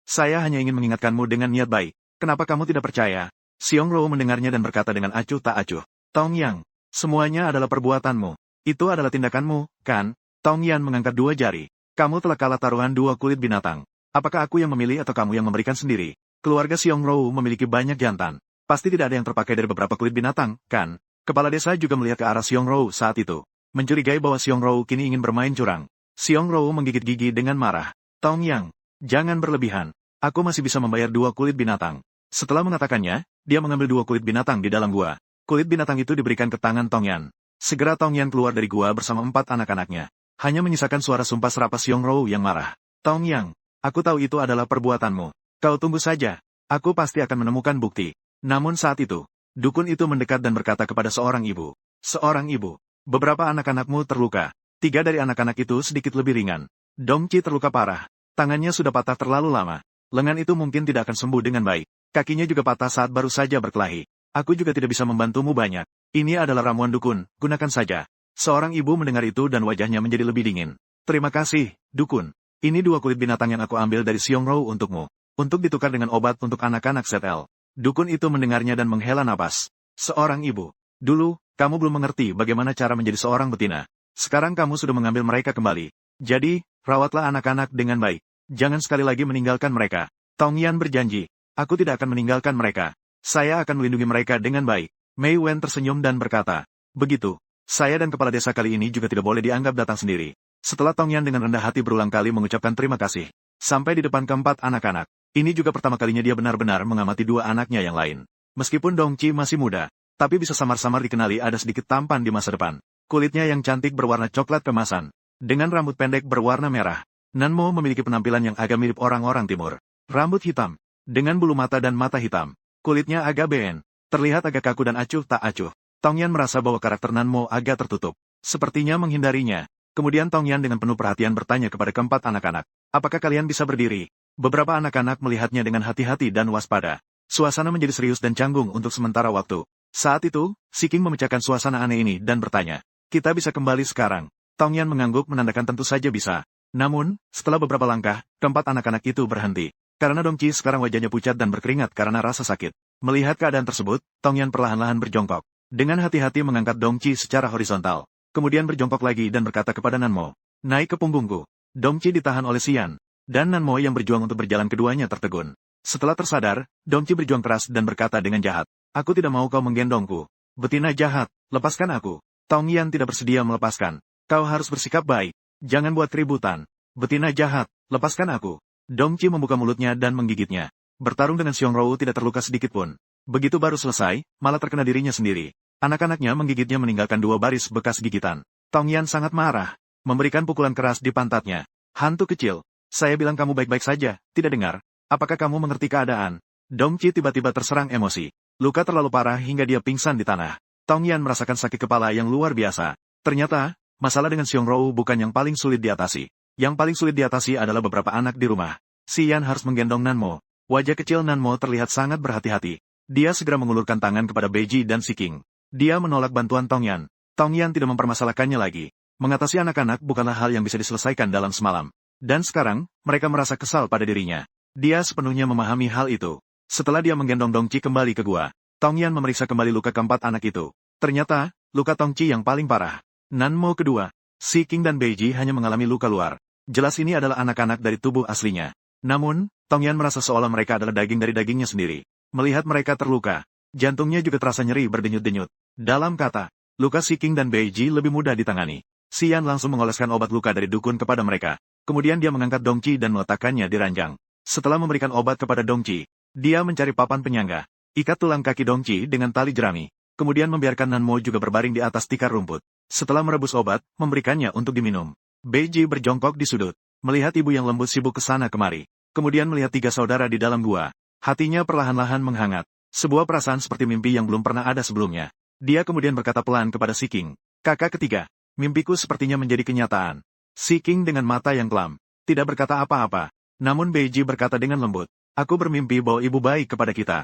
Saya hanya ingin mengingatkanmu dengan niat baik. Kenapa kamu tidak percaya? Xiong Rou mendengarnya dan berkata dengan acuh tak acuh. Tong Yang, semuanya adalah perbuatanmu. Itu adalah tindakanmu, kan? Tong Yan mengangkat 2 jari. Kamu telah kalah taruhan 2 kulit binatang. Apakah aku yang memilih atau kamu yang memberikan sendiri? Keluarga Xiong Rou memiliki banyak jantan. Pasti tidak ada yang terpakai dari beberapa kulit binatang, kan? Kepala desa juga melihat ke arah Xiong Rou saat itu. Mencurigai bahwa Xiong Rou kini ingin bermain curang. Xiong Rou menggigit gigi dengan marah. Tong Yang, jangan berlebihan. Aku masih bisa membayar 2 kulit binatang. Setelah mengatakannya, dia mengambil 2 kulit binatang di dalam gua. Kulit binatang itu diberikan ke tangan Tong Yan. Segera Tong Yan keluar dari gua bersama 4 anak-anaknya. Hanya menyisakan suara sumpah serapah Xiong Rou yang marah. Tong Yang, aku tahu itu adalah perbuatanmu. Kau tunggu saja. Aku pasti akan menemukan bukti. Namun saat itu, dukun itu mendekat dan berkata kepada seorang ibu. Seorang ibu, beberapa anak-anakmu terluka. 3 dari anak-anak itu sedikit lebih ringan. Dong Qi terluka parah. Tangannya sudah patah terlalu lama. Lengan itu mungkin tidak akan sembuh dengan baik. Kakinya juga patah saat baru saja berkelahi. Aku juga tidak bisa membantumu banyak. Ini adalah ramuan dukun, gunakan saja. Seorang ibu mendengar itu dan wajahnya menjadi lebih dingin. Terima kasih, dukun. Ini 2 kulit binatang yang aku ambil dari Xiong Rou untukmu. Untuk ditukar dengan obat untuk anak-anak ZL. Dukun itu mendengarnya dan menghela napas. Seorang ibu. Dulu, kamu belum mengerti bagaimana cara menjadi seorang betina. Sekarang kamu sudah mengambil mereka kembali. Jadi, rawatlah anak-anak dengan baik. Jangan sekali lagi meninggalkan mereka. Tong Yan berjanji. Aku tidak akan meninggalkan mereka. Saya akan melindungi mereka dengan baik. Mei Wen tersenyum dan berkata. Begitu. Saya dan kepala desa kali ini juga tidak boleh dianggap datang sendiri. Setelah Tong Yan dengan rendah hati berulang kali mengucapkan terima kasih. Sampai di depan keempat anak-anak. Ini juga pertama kalinya dia benar-benar mengamati 2 anaknya yang lain. Meskipun Dong Qi masih muda, tapi bisa samar-samar dikenali ada sedikit tampan di masa depan. Kulitnya yang cantik berwarna coklat kemasan. Dengan rambut pendek berwarna merah. Nanmo memiliki penampilan yang agak mirip orang-orang timur. Rambut hitam. Dengan bulu mata dan mata hitam. Kulitnya agak been. Terlihat agak kaku dan acuh tak acuh. Tong Yan merasa bahwa karakter Nanmo agak tertutup. Sepertinya menghindarinya. Kemudian Tong Yan dengan penuh perhatian bertanya kepada keempat anak-anak. Apakah kalian bisa berdiri? Beberapa anak-anak melihatnya dengan hati-hati dan waspada. Suasana menjadi serius dan canggung untuk sementara waktu. Saat itu, Si King memecahkan suasana aneh ini dan bertanya. Kita bisa kembali sekarang. Tong Yan mengangguk menandakan tentu saja bisa. Namun, setelah beberapa langkah, keempat anak-anak itu berhenti. Karena Dong Qi sekarang wajahnya pucat dan berkeringat karena rasa sakit. Melihat keadaan tersebut, Tong Yan perlahan-lahan berjongkok. Dengan hati-hati mengangkat Dong Qi secara horizontal. Kemudian berjongkok lagi dan berkata kepada Nanmo. Naik ke punggungku. Dong Qi ditahan oleh Xian. Dan Nanmo yang berjuang untuk berjalan keduanya tertegun. Setelah tersadar, Dong Qi berjuang keras dan berkata dengan jahat. Aku tidak mau kau menggendongku. Betina jahat, lepaskan aku. Tong Yan tidak bersedia melepaskan. Kau harus bersikap baik. Jangan buat keributan. Betina jahat, lepaskan aku. Dong Qi membuka mulutnya dan menggigitnya. Bertarung dengan Xiong Rou tidak terluka sedikitpun. Begitu baru selesai, malah terkena dirinya sendiri. Anak-anaknya menggigitnya meninggalkan 2 baris bekas gigitan. Tong Yan sangat marah. memberikan pukulan keras di pantatnya. Hantu kecil, saya bilang kamu baik-baik saja, tidak dengar? Apakah kamu mengerti keadaan? Dongqi tiba-tiba terserang emosi. Luka terlalu parah hingga dia pingsan di tanah. Tong Yan merasakan sakit kepala yang luar biasa. Ternyata, masalah dengan Xiong Rou bukan yang paling sulit diatasi. Yang paling sulit diatasi adalah beberapa anak di rumah. Si Yan harus menggendong Nanmo. Wajah kecil Nanmo terlihat sangat berhati-hati. Dia segera mengulurkan tangan kepada Beiji dan Si King. Dia menolak bantuan Tong Yan. Tong Yan tidak mempermasalahkannya lagi. Mengatasi anak-anak bukanlah hal yang bisa diselesaikan dalam semalam. Dan sekarang, mereka merasa kesal pada dirinya. Dia sepenuhnya memahami hal itu. Setelah dia menggendong Dongqi kembali ke gua, Tong Yan memeriksa kembali luka keempat anak itu. Ternyata, luka Dongqi yang paling parah. Nanmo kedua, Si King dan Beiji hanya mengalami luka luar. Jelas ini adalah anak-anak dari tubuh aslinya. Namun, Tong Yan merasa seolah mereka adalah daging dari dagingnya sendiri. Melihat mereka terluka, jantungnya juga terasa nyeri berdenyut-denyut. Dalam kata, luka Si King dan Beiji lebih mudah ditangani. Si Yan langsung mengoleskan obat luka dari dukun kepada mereka. Kemudian dia mengangkat Dongqi dan meletakkannya di ranjang. Setelah memberikan obat kepada Dongqi, dia mencari papan penyangga. Ikat tulang kaki Dongqi dengan tali jerami. Kemudian membiarkan Nanmo juga berbaring di atas tikar rumput. Setelah merebus obat, memberikannya untuk diminum. Beiji berjongkok di sudut, melihat ibu yang lembut sibuk ke sana kemari. Kemudian melihat tiga saudara di dalam gua. Hatinya perlahan-lahan menghangat. Sebuah perasaan seperti mimpi yang belum pernah ada sebelumnya. Dia kemudian berkata pelan kepada Si King. Kakak ketiga, mimpiku sepertinya menjadi kenyataan. Si King dengan mata yang kelam, tidak berkata apa-apa. Namun Beiji berkata dengan lembut. Aku bermimpi bahwa ibu baik kepada kita.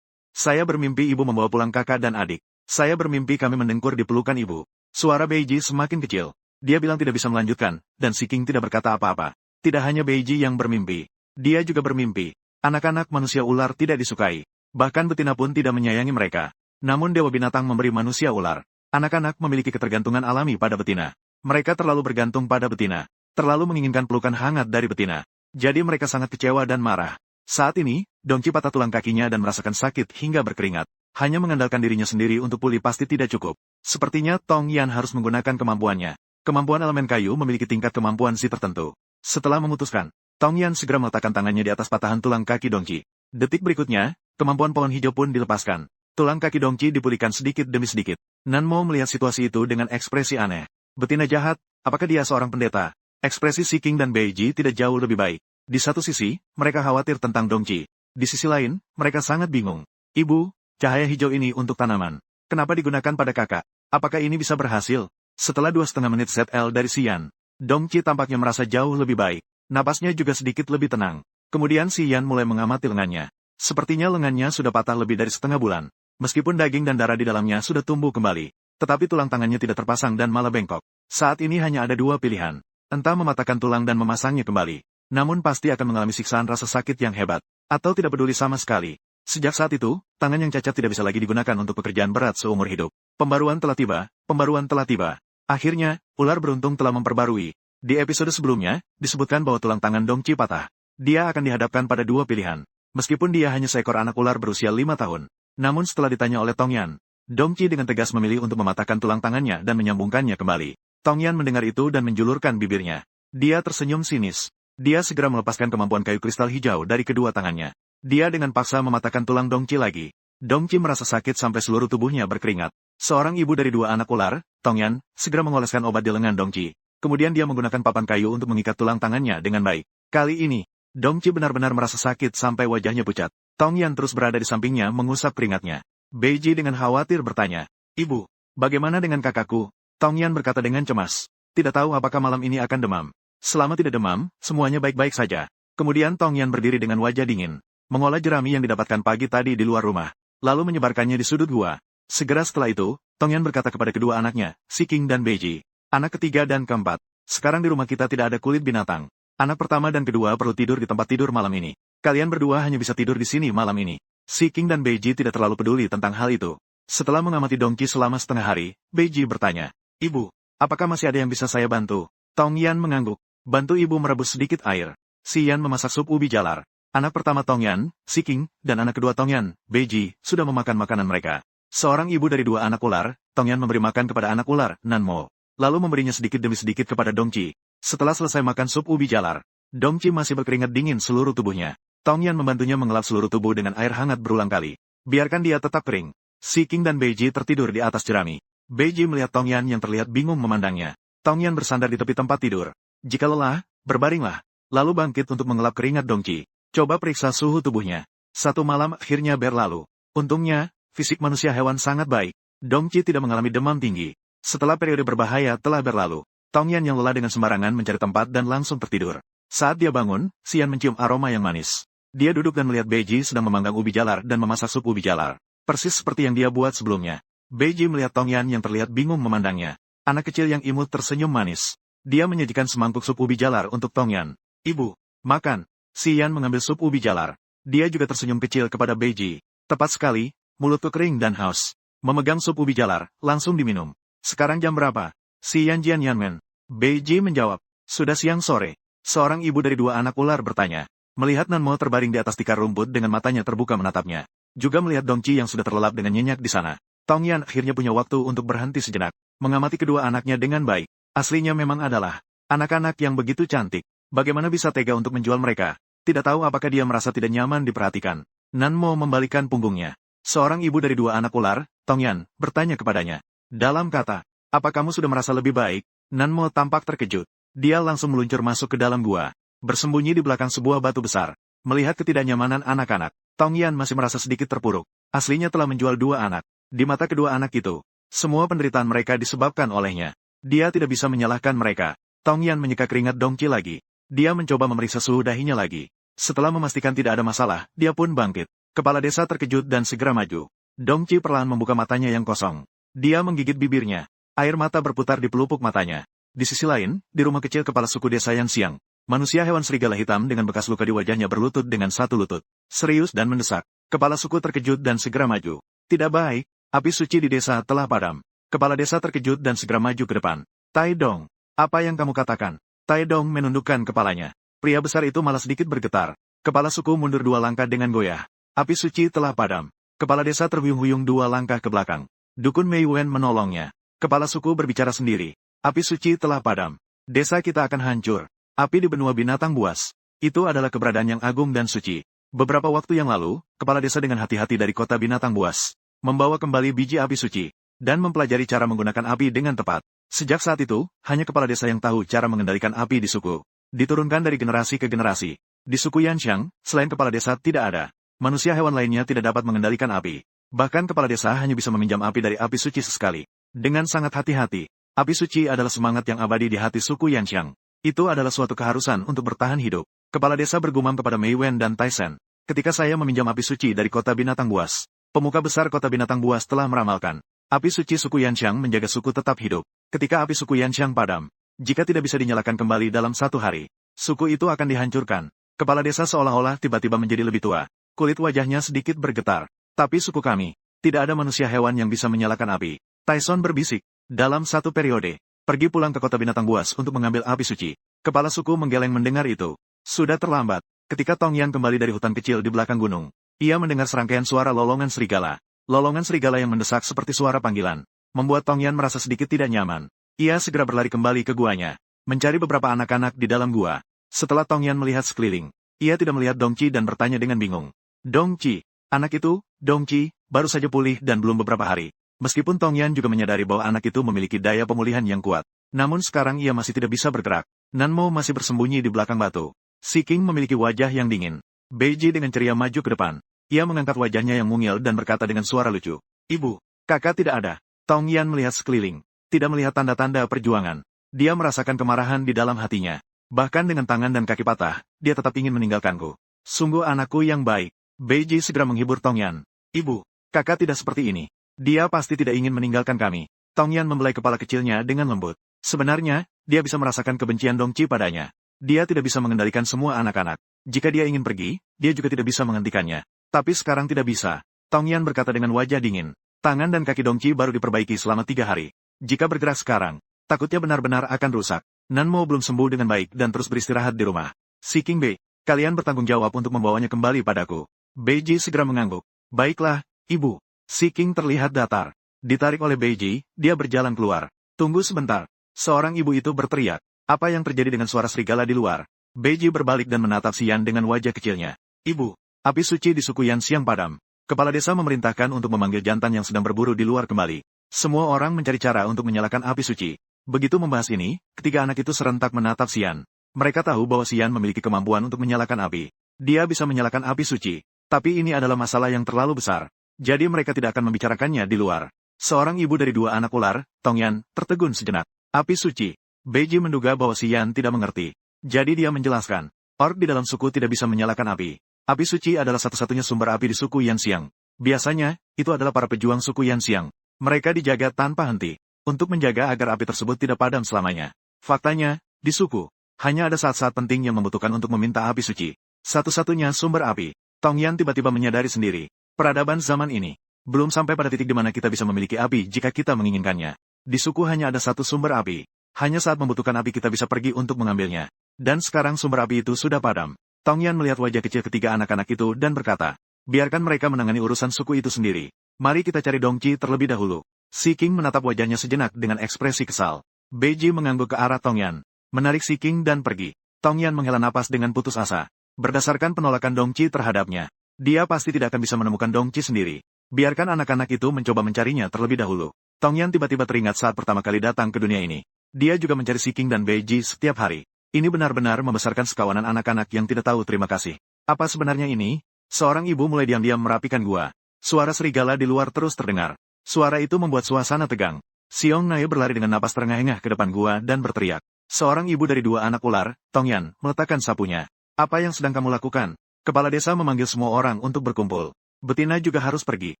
Saya bermimpi ibu membawa pulang kakak dan adik. Saya bermimpi kami mendengkur di pelukan ibu. Suara Beiji semakin kecil. Dia bilang tidak bisa melanjutkan, dan Si King tidak berkata apa-apa. Tidak hanya Beiji yang bermimpi. Dia juga bermimpi. Anak-anak manusia ular tidak disukai. Bahkan betina pun tidak menyayangi mereka. Namun Dewa Binatang memberi manusia ular. Anak-anak memiliki ketergantungan alami pada betina. Mereka terlalu bergantung pada betina. Terlalu menginginkan pelukan hangat dari betina. Jadi mereka sangat kecewa dan marah. Saat ini, Dongqi patah tulang kakinya dan merasakan sakit hingga berkeringat. Hanya mengandalkan dirinya sendiri untuk pulih pasti tidak cukup. Sepertinya Tong Yan harus menggunakan kemampuannya. Kemampuan elemen kayu memiliki tingkat kemampuan si tertentu. Setelah memutuskan, Tong Yan segera meletakkan tangannya di atas patahan tulang kaki Dongqi. Detik berikutnya, kemampuan pohon hijau pun dilepaskan. Tulang kaki Dongqi dipulihkan sedikit demi sedikit. Nanmo melihat situasi itu dengan ekspresi aneh. Betina jahat, apakah dia seorang pendeta? Ekspresi Si King dan Beiji tidak jauh lebih baik. Di satu sisi, mereka khawatir tentang Dongqi. Di sisi lain, mereka sangat bingung. Ibu, cahaya hijau ini untuk tanaman. Kenapa digunakan pada kakak? Apakah ini bisa berhasil? Setelah 2,5 menit ZL dari Si Yan, Dongqi tampaknya merasa jauh lebih baik. Napasnya juga sedikit lebih tenang. Kemudian Si Yan mulai mengamati lengannya. Sepertinya lengannya sudah patah lebih dari setengah bulan. Meskipun daging dan darah di dalamnya sudah tumbuh kembali. Tetapi tulang tangannya tidak terpasang dan malah bengkok. Saat ini hanya ada dua pilihan. Entah mematahkan tulang dan memasangnya kembali. Namun pasti akan mengalami siksaan rasa sakit yang hebat. Atau tidak peduli sama sekali. Sejak saat itu, tangan yang cacat tidak bisa lagi digunakan untuk pekerjaan berat seumur hidup. Pembaruan telah tiba, pembaruan telah tiba. Akhirnya, ular beruntung telah memperbarui. Di episode sebelumnya, disebutkan bahwa tulang tangan Dongqi patah. Dia akan dihadapkan pada dua pilihan. Meskipun dia hanya seekor anak ular berusia 5 tahun. Namun setelah ditanya oleh Tong Yan, Dongqi dengan tegas memilih untuk mematahkan tulang tangannya dan menyambungkannya kembali. Tong Yan mendengar itu dan menjulurkan bibirnya. Dia tersenyum sinis. Dia segera melepaskan kemampuan kayu kristal hijau dari kedua tangannya. Dia dengan paksa mematahkan tulang Dongqi lagi. Dongqi merasa sakit sampai seluruh tubuhnya berkeringat. Seorang ibu dari dua anak ular, Tong Yan, segera mengoleskan obat di lengan Dongqi. Kemudian dia menggunakan papan kayu untuk mengikat tulang tangannya dengan baik. Kali ini, Dongqi benar-benar merasa sakit sampai wajahnya pucat. Tong Yan terus berada di sampingnya mengusap keringatnya. Beiji dengan khawatir bertanya, Ibu, bagaimana dengan kakakku? Tong Yan berkata dengan cemas. Tidak tahu apakah malam ini akan demam. Selama tidak demam, semuanya baik-baik saja. Kemudian Tong Yan berdiri dengan wajah dingin. Mengolah jerami yang didapatkan pagi tadi di luar rumah. Lalu menyebarkannya di sudut gua. Segera setelah itu, Tong Yan berkata kepada kedua anaknya, Si King dan Beiji. Anak ketiga dan keempat. Sekarang di rumah kita tidak ada kulit binatang. Anak pertama dan kedua perlu tidur di tempat tidur malam ini. Kalian berdua hanya bisa tidur di sini malam ini. Si King dan Beiji tidak terlalu peduli tentang hal itu. Setelah mengamati Dongqi selama setengah hari, Beiji bertanya, Ibu, apakah masih ada yang bisa saya bantu? Tong Yan mengangguk. Bantu ibu merebus sedikit air. Si Yan memasak sup ubi jalar. Anak pertama Tong Yan, Si King, dan anak kedua Tong Yan, Beiji, sudah memakan makanan mereka. Seorang ibu dari dua anak ular, Tong Yan memberi makan kepada anak ular, Nanmo. Lalu memberinya sedikit demi sedikit kepada Dongqi. Setelah selesai makan sup ubi jalar, Dongqi masih berkeringat dingin seluruh tubuhnya. Tong Yan membantunya mengelap seluruh tubuh dengan air hangat berulang kali. Biarkan dia tetap kering. Si King dan Beiji tertidur di atas jerami. Beiji melihat Tong Yan yang terlihat bingung memandangnya. Tongyan bersandar di tepi tempat tidur. Jika lelah, berbaringlah. Lalu bangkit untuk mengelap keringat Dongqi. Coba periksa suhu tubuhnya. Satu malam akhirnya berlalu. Untungnya, fisik manusia hewan sangat baik. Dongqi tidak mengalami demam tinggi. Setelah periode berbahaya telah berlalu, Tongyan yang lelah dengan sembarangan mencari tempat dan langsung tertidur. Saat dia bangun, Xian mencium aroma yang manis. Dia duduk dan melihat Beiji sedang memanggang ubi jalar dan memasak sup ubi jalar. Persis seperti yang dia buat sebelumnya. Beiji melihat Tongyan yang terlihat bingung memandangnya. Anak kecil yang imut tersenyum manis. Dia menyajikan semangkuk sup ubi jalar untuk Tongyan. Ibu, makan. Xian mengambil sup ubi jalar. Dia juga tersenyum kecil kepada Beiji. Tepat sekali, mulutku kering dan haus. Memegang sup ubi jalar, langsung diminum. Sekarang jam berapa? Xian Jianyanmen. Beiji menjawab. Sudah siang sore. Seorang ibu dari dua anak ular bertanya. Melihat Nanmo terbaring di atas tikar rumput dengan matanya terbuka menatapnya. Juga melihat Dongqi yang sudah terlelap dengan nyenyak di sana. Tongyan akhirnya punya waktu untuk berhenti sejenak. Mengamati kedua anaknya dengan baik. Aslinya memang adalah anak-anak yang begitu cantik. Bagaimana bisa tega untuk menjual mereka? Tidak tahu apakah dia merasa tidak nyaman diperhatikan. Nanmo membalikkan punggungnya. Seorang ibu dari dua anak ular, Tongyan, bertanya kepadanya. Dalam kata, apa kamu sudah merasa lebih baik? Nanmo tampak terkejut. Dia langsung meluncur masuk ke dalam gua. Bersembunyi di belakang sebuah batu besar. Melihat ketidaknyamanan anak-anak, Tongyan masih merasa sedikit terpuruk. Aslinya telah menjual dua anak. Di mata kedua anak itu, semua penderitaan mereka disebabkan olehnya. Dia tidak bisa menyalahkan mereka. Tongyan menyeka keringat Dongqi lagi. Dia mencoba memeriksa suhu dahinya lagi. Setelah memastikan tidak ada masalah, dia pun bangkit. Kepala desa terkejut dan segera maju. Dongqi perlahan membuka matanya yang kosong. Dia menggigit bibirnya. Air mata berputar di pelupuk matanya. Di sisi lain, di rumah kecil kepala suku desa Yanxiang, manusia hewan serigala hitam dengan bekas luka di wajahnya berlutut dengan satu lutut. Serius dan mendesak. Kepala suku terkejut dan segera maju. Tidak baik. Api suci di desa telah padam. Kepala desa terkejut dan segera maju ke depan. Tai Dong, apa yang kamu katakan? Tai Dong menundukkan kepalanya. Pria besar itu malah sedikit bergetar. Kepala suku mundur dua langkah dengan goyah. Api suci telah padam. Kepala desa terhuyung-huyung dua langkah ke belakang. Dukun Mei Wen menolongnya. Kepala suku berbicara sendiri. Api suci telah padam. Desa kita akan hancur. Api di benua binatang buas. Itu adalah keberadaan yang agung dan suci. Beberapa waktu yang lalu, kepala desa dengan hati-hati dari kota binatang buas membawa kembali biji api suci, dan mempelajari cara menggunakan api dengan tepat. Sejak saat itu, hanya kepala desa yang tahu cara mengendalikan api di suku. Diturunkan dari generasi ke generasi. Di suku Yanxiang, selain kepala desa tidak ada. Manusia hewan lainnya tidak dapat mengendalikan api. Bahkan kepala desa hanya bisa meminjam api dari api suci sesekali. Dengan sangat hati-hati, api suci adalah semangat yang abadi di hati suku Yanxiang. Itu adalah suatu keharusan untuk bertahan hidup. Kepala desa bergumam kepada Mei Wen dan Tai Shen. Ketika saya meminjam api suci dari kota binatang buas, pemuka besar kota binatang buas telah meramalkan. Api suci suku Yanxiang menjaga suku tetap hidup. Ketika api suku Yanxiang padam, jika tidak bisa dinyalakan kembali dalam satu hari, suku itu akan dihancurkan. Kepala desa seolah-olah tiba-tiba menjadi lebih tua. Kulit wajahnya sedikit bergetar. Tapi suku kami, tidak ada manusia hewan yang bisa menyalakan api. Tyson berbisik. Dalam satu periode, pergi pulang ke kota binatang buas untuk mengambil api suci. Kepala suku menggeleng mendengar itu. Sudah terlambat. Ketika Tongyan kembali dari hutan kecil di belakang gunung, ia mendengar serangkaian suara lolongan serigala. Lolongan serigala yang mendesak seperti suara panggilan, membuat Tongyan merasa sedikit tidak nyaman. Ia segera berlari kembali ke guanya, mencari beberapa anak-anak di dalam gua. Setelah Tongyan melihat sekeliling, ia tidak melihat Dongqi dan bertanya dengan bingung. Dongqi, anak itu, Dongqi, baru saja pulih dan belum beberapa hari. Meskipun Tongyan juga menyadari bahwa anak itu memiliki daya pemulihan yang kuat, namun sekarang ia masih tidak bisa bergerak. Nanmo masih bersembunyi di belakang batu. Si King memiliki wajah yang dingin. Beiji dengan ceria maju ke depan. Ia mengangkat wajahnya yang mungil dan berkata dengan suara lucu. Ibu, kakak tidak ada. Tongyan melihat sekeliling. Tidak melihat tanda-tanda perjuangan. Dia merasakan kemarahan di dalam hatinya. Bahkan dengan tangan dan kaki patah, dia tetap ingin meninggalkanku. Sungguh anakku yang baik. Beiji segera menghibur Tongyan. Ibu, kakak tidak seperti ini. Dia pasti tidak ingin meninggalkan kami. Tongyan membelai kepala kecilnya dengan lembut. Sebenarnya, dia bisa merasakan kebencian Dongqi padanya. Dia tidak bisa mengendalikan semua anak-anak. Jika dia ingin pergi, dia juga tidak bisa menghentikannya. Tapi sekarang tidak bisa. Tongyan berkata dengan wajah dingin. Tangan dan kaki Dongqi baru diperbaiki selama 3 hari. Jika bergerak sekarang, takutnya benar-benar akan rusak. Nanmo belum sembuh dengan baik dan terus beristirahat di rumah. Si King Bei, kalian bertanggung jawab untuk membawanya kembali padaku. Beiji segera mengangguk. Baiklah, ibu. Si King terlihat datar. Ditarik oleh Beiji, dia berjalan keluar. Tunggu sebentar. Seorang ibu itu berteriak. Apa yang terjadi dengan suara serigala di luar? Beiji berbalik dan menatap Xian dengan wajah kecilnya. Ibu, api suci di suku Yanxiang padam. Kepala desa memerintahkan untuk memanggil jantan yang sedang berburu di luar kembali. Semua orang mencari cara untuk menyalakan api suci. Begitu membahas ini, ketiga anak itu serentak menatap Xian. Mereka tahu bahwa Xian memiliki kemampuan untuk menyalakan api. Dia bisa menyalakan api suci. Tapi ini adalah masalah yang terlalu besar. Jadi mereka tidak akan membicarakannya di luar. Seorang ibu dari dua anak ular, Tongyan, tertegun sejenak. Api suci. Beiji menduga bahwa Xian tidak mengerti. Jadi dia menjelaskan. Orc di dalam suku tidak bisa menyalakan api. Api suci adalah satu-satunya sumber api di suku Yanxiang. Biasanya, itu adalah para pejuang suku Yanxiang. Mereka dijaga tanpa henti. Untuk menjaga agar api tersebut tidak padam selamanya. Faktanya, di suku, hanya ada saat-saat penting yang membutuhkan untuk meminta api suci. Satu-satunya sumber api. Tongyan tiba-tiba menyadari sendiri. Peradaban zaman ini, belum sampai pada titik di mana kita bisa memiliki api jika kita menginginkannya. Di suku hanya ada satu sumber api. Hanya saat membutuhkan api kita bisa pergi untuk mengambilnya. Dan sekarang sumber api itu sudah padam. Tongyan melihat wajah kecil ketiga anak-anak itu dan berkata, biarkan mereka menangani urusan suku itu sendiri. Mari kita cari Dongqi terlebih dahulu. Si King menatap wajahnya sejenak dengan ekspresi kesal. Beiji mengangguk ke arah Tongyan, menarik Si King dan pergi. Tongyan menghela napas dengan putus asa. Berdasarkan penolakan Dongqi terhadapnya, dia pasti tidak akan bisa menemukan Dongqi sendiri. Biarkan anak-anak itu mencoba mencarinya terlebih dahulu. Tongyan tiba-tiba teringat saat pertama kali datang ke dunia ini. Dia juga mencari Si King dan Beiji setiap hari. Ini benar-benar membesarkan sekawanan anak-anak yang tidak tahu terima kasih. Apa sebenarnya ini? Seorang ibu mulai diam-diam merapikan gua. Suara serigala di luar terus terdengar. Suara itu membuat suasana tegang. Xiong Nai berlari dengan napas terengah-engah ke depan gua dan berteriak. Seorang ibu dari dua anak ular, Tongyan, meletakkan sapunya. Apa yang sedang kamu lakukan? Kepala desa memanggil semua orang untuk berkumpul. Betina juga harus pergi.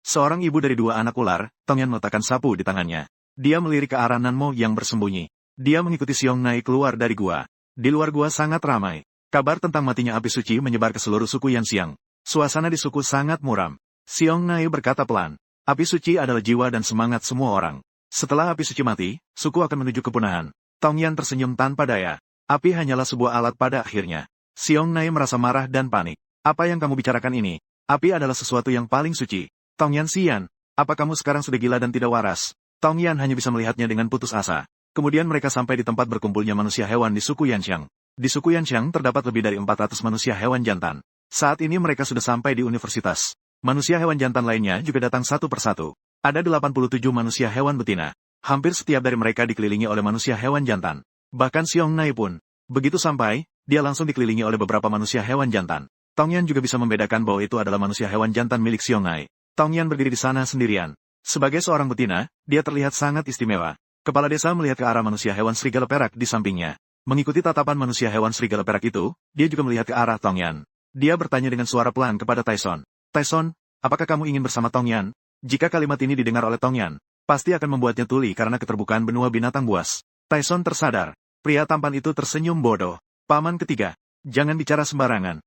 Seorang ibu dari dua anak ular, Tongyan meletakkan sapu di tangannya. Dia melirik ke arah Nanmo yang bersembunyi. Dia mengikuti Xiong Nai keluar dari gua. Di luar gua sangat ramai. Kabar tentang matinya api suci menyebar ke seluruh suku Yanxiang. Suasana di suku sangat muram. Xiong Nai berkata pelan. Api suci adalah jiwa dan semangat semua orang. Setelah api suci mati, suku akan menuju kepunahan. Tongyan tersenyum tanpa daya. Api hanyalah sebuah alat pada akhirnya. Xiong Nai merasa marah dan panik. Apa yang kamu bicarakan ini? Api adalah sesuatu yang paling suci. Tongyan Xian, apa kamu sekarang sudah gila dan tidak waras? Tongyan hanya bisa melihatnya dengan putus asa. Kemudian mereka sampai di tempat berkumpulnya manusia hewan di suku Yanxiang. Di suku Yanxiang terdapat lebih dari 400 manusia hewan jantan. Saat ini mereka sudah sampai di universitas. Manusia hewan jantan lainnya juga datang satu persatu. Ada 87 manusia hewan betina. Hampir setiap dari mereka dikelilingi oleh manusia hewan jantan. Bahkan Xiong Nai pun. Begitu sampai, dia langsung dikelilingi oleh beberapa manusia hewan jantan. Tongyan juga bisa membedakan bahwa itu adalah manusia hewan jantan milik Xiong Nai. Tongyan berdiri di sana sendirian. Sebagai seorang betina, dia terlihat sangat istimewa. Kepala desa melihat ke arah manusia hewan serigala perak di sampingnya. Mengikuti tatapan manusia hewan serigala perak itu, dia juga melihat ke arah Tongyan. Dia bertanya dengan suara pelan kepada Tyson. Tyson, apakah kamu ingin bersama Tongyan? Jika kalimat ini didengar oleh Tongyan, pasti akan membuatnya tuli karena keterbukaan benua binatang buas. Tyson tersadar. Pria tampan itu tersenyum bodoh. Paman ketiga, jangan bicara sembarangan.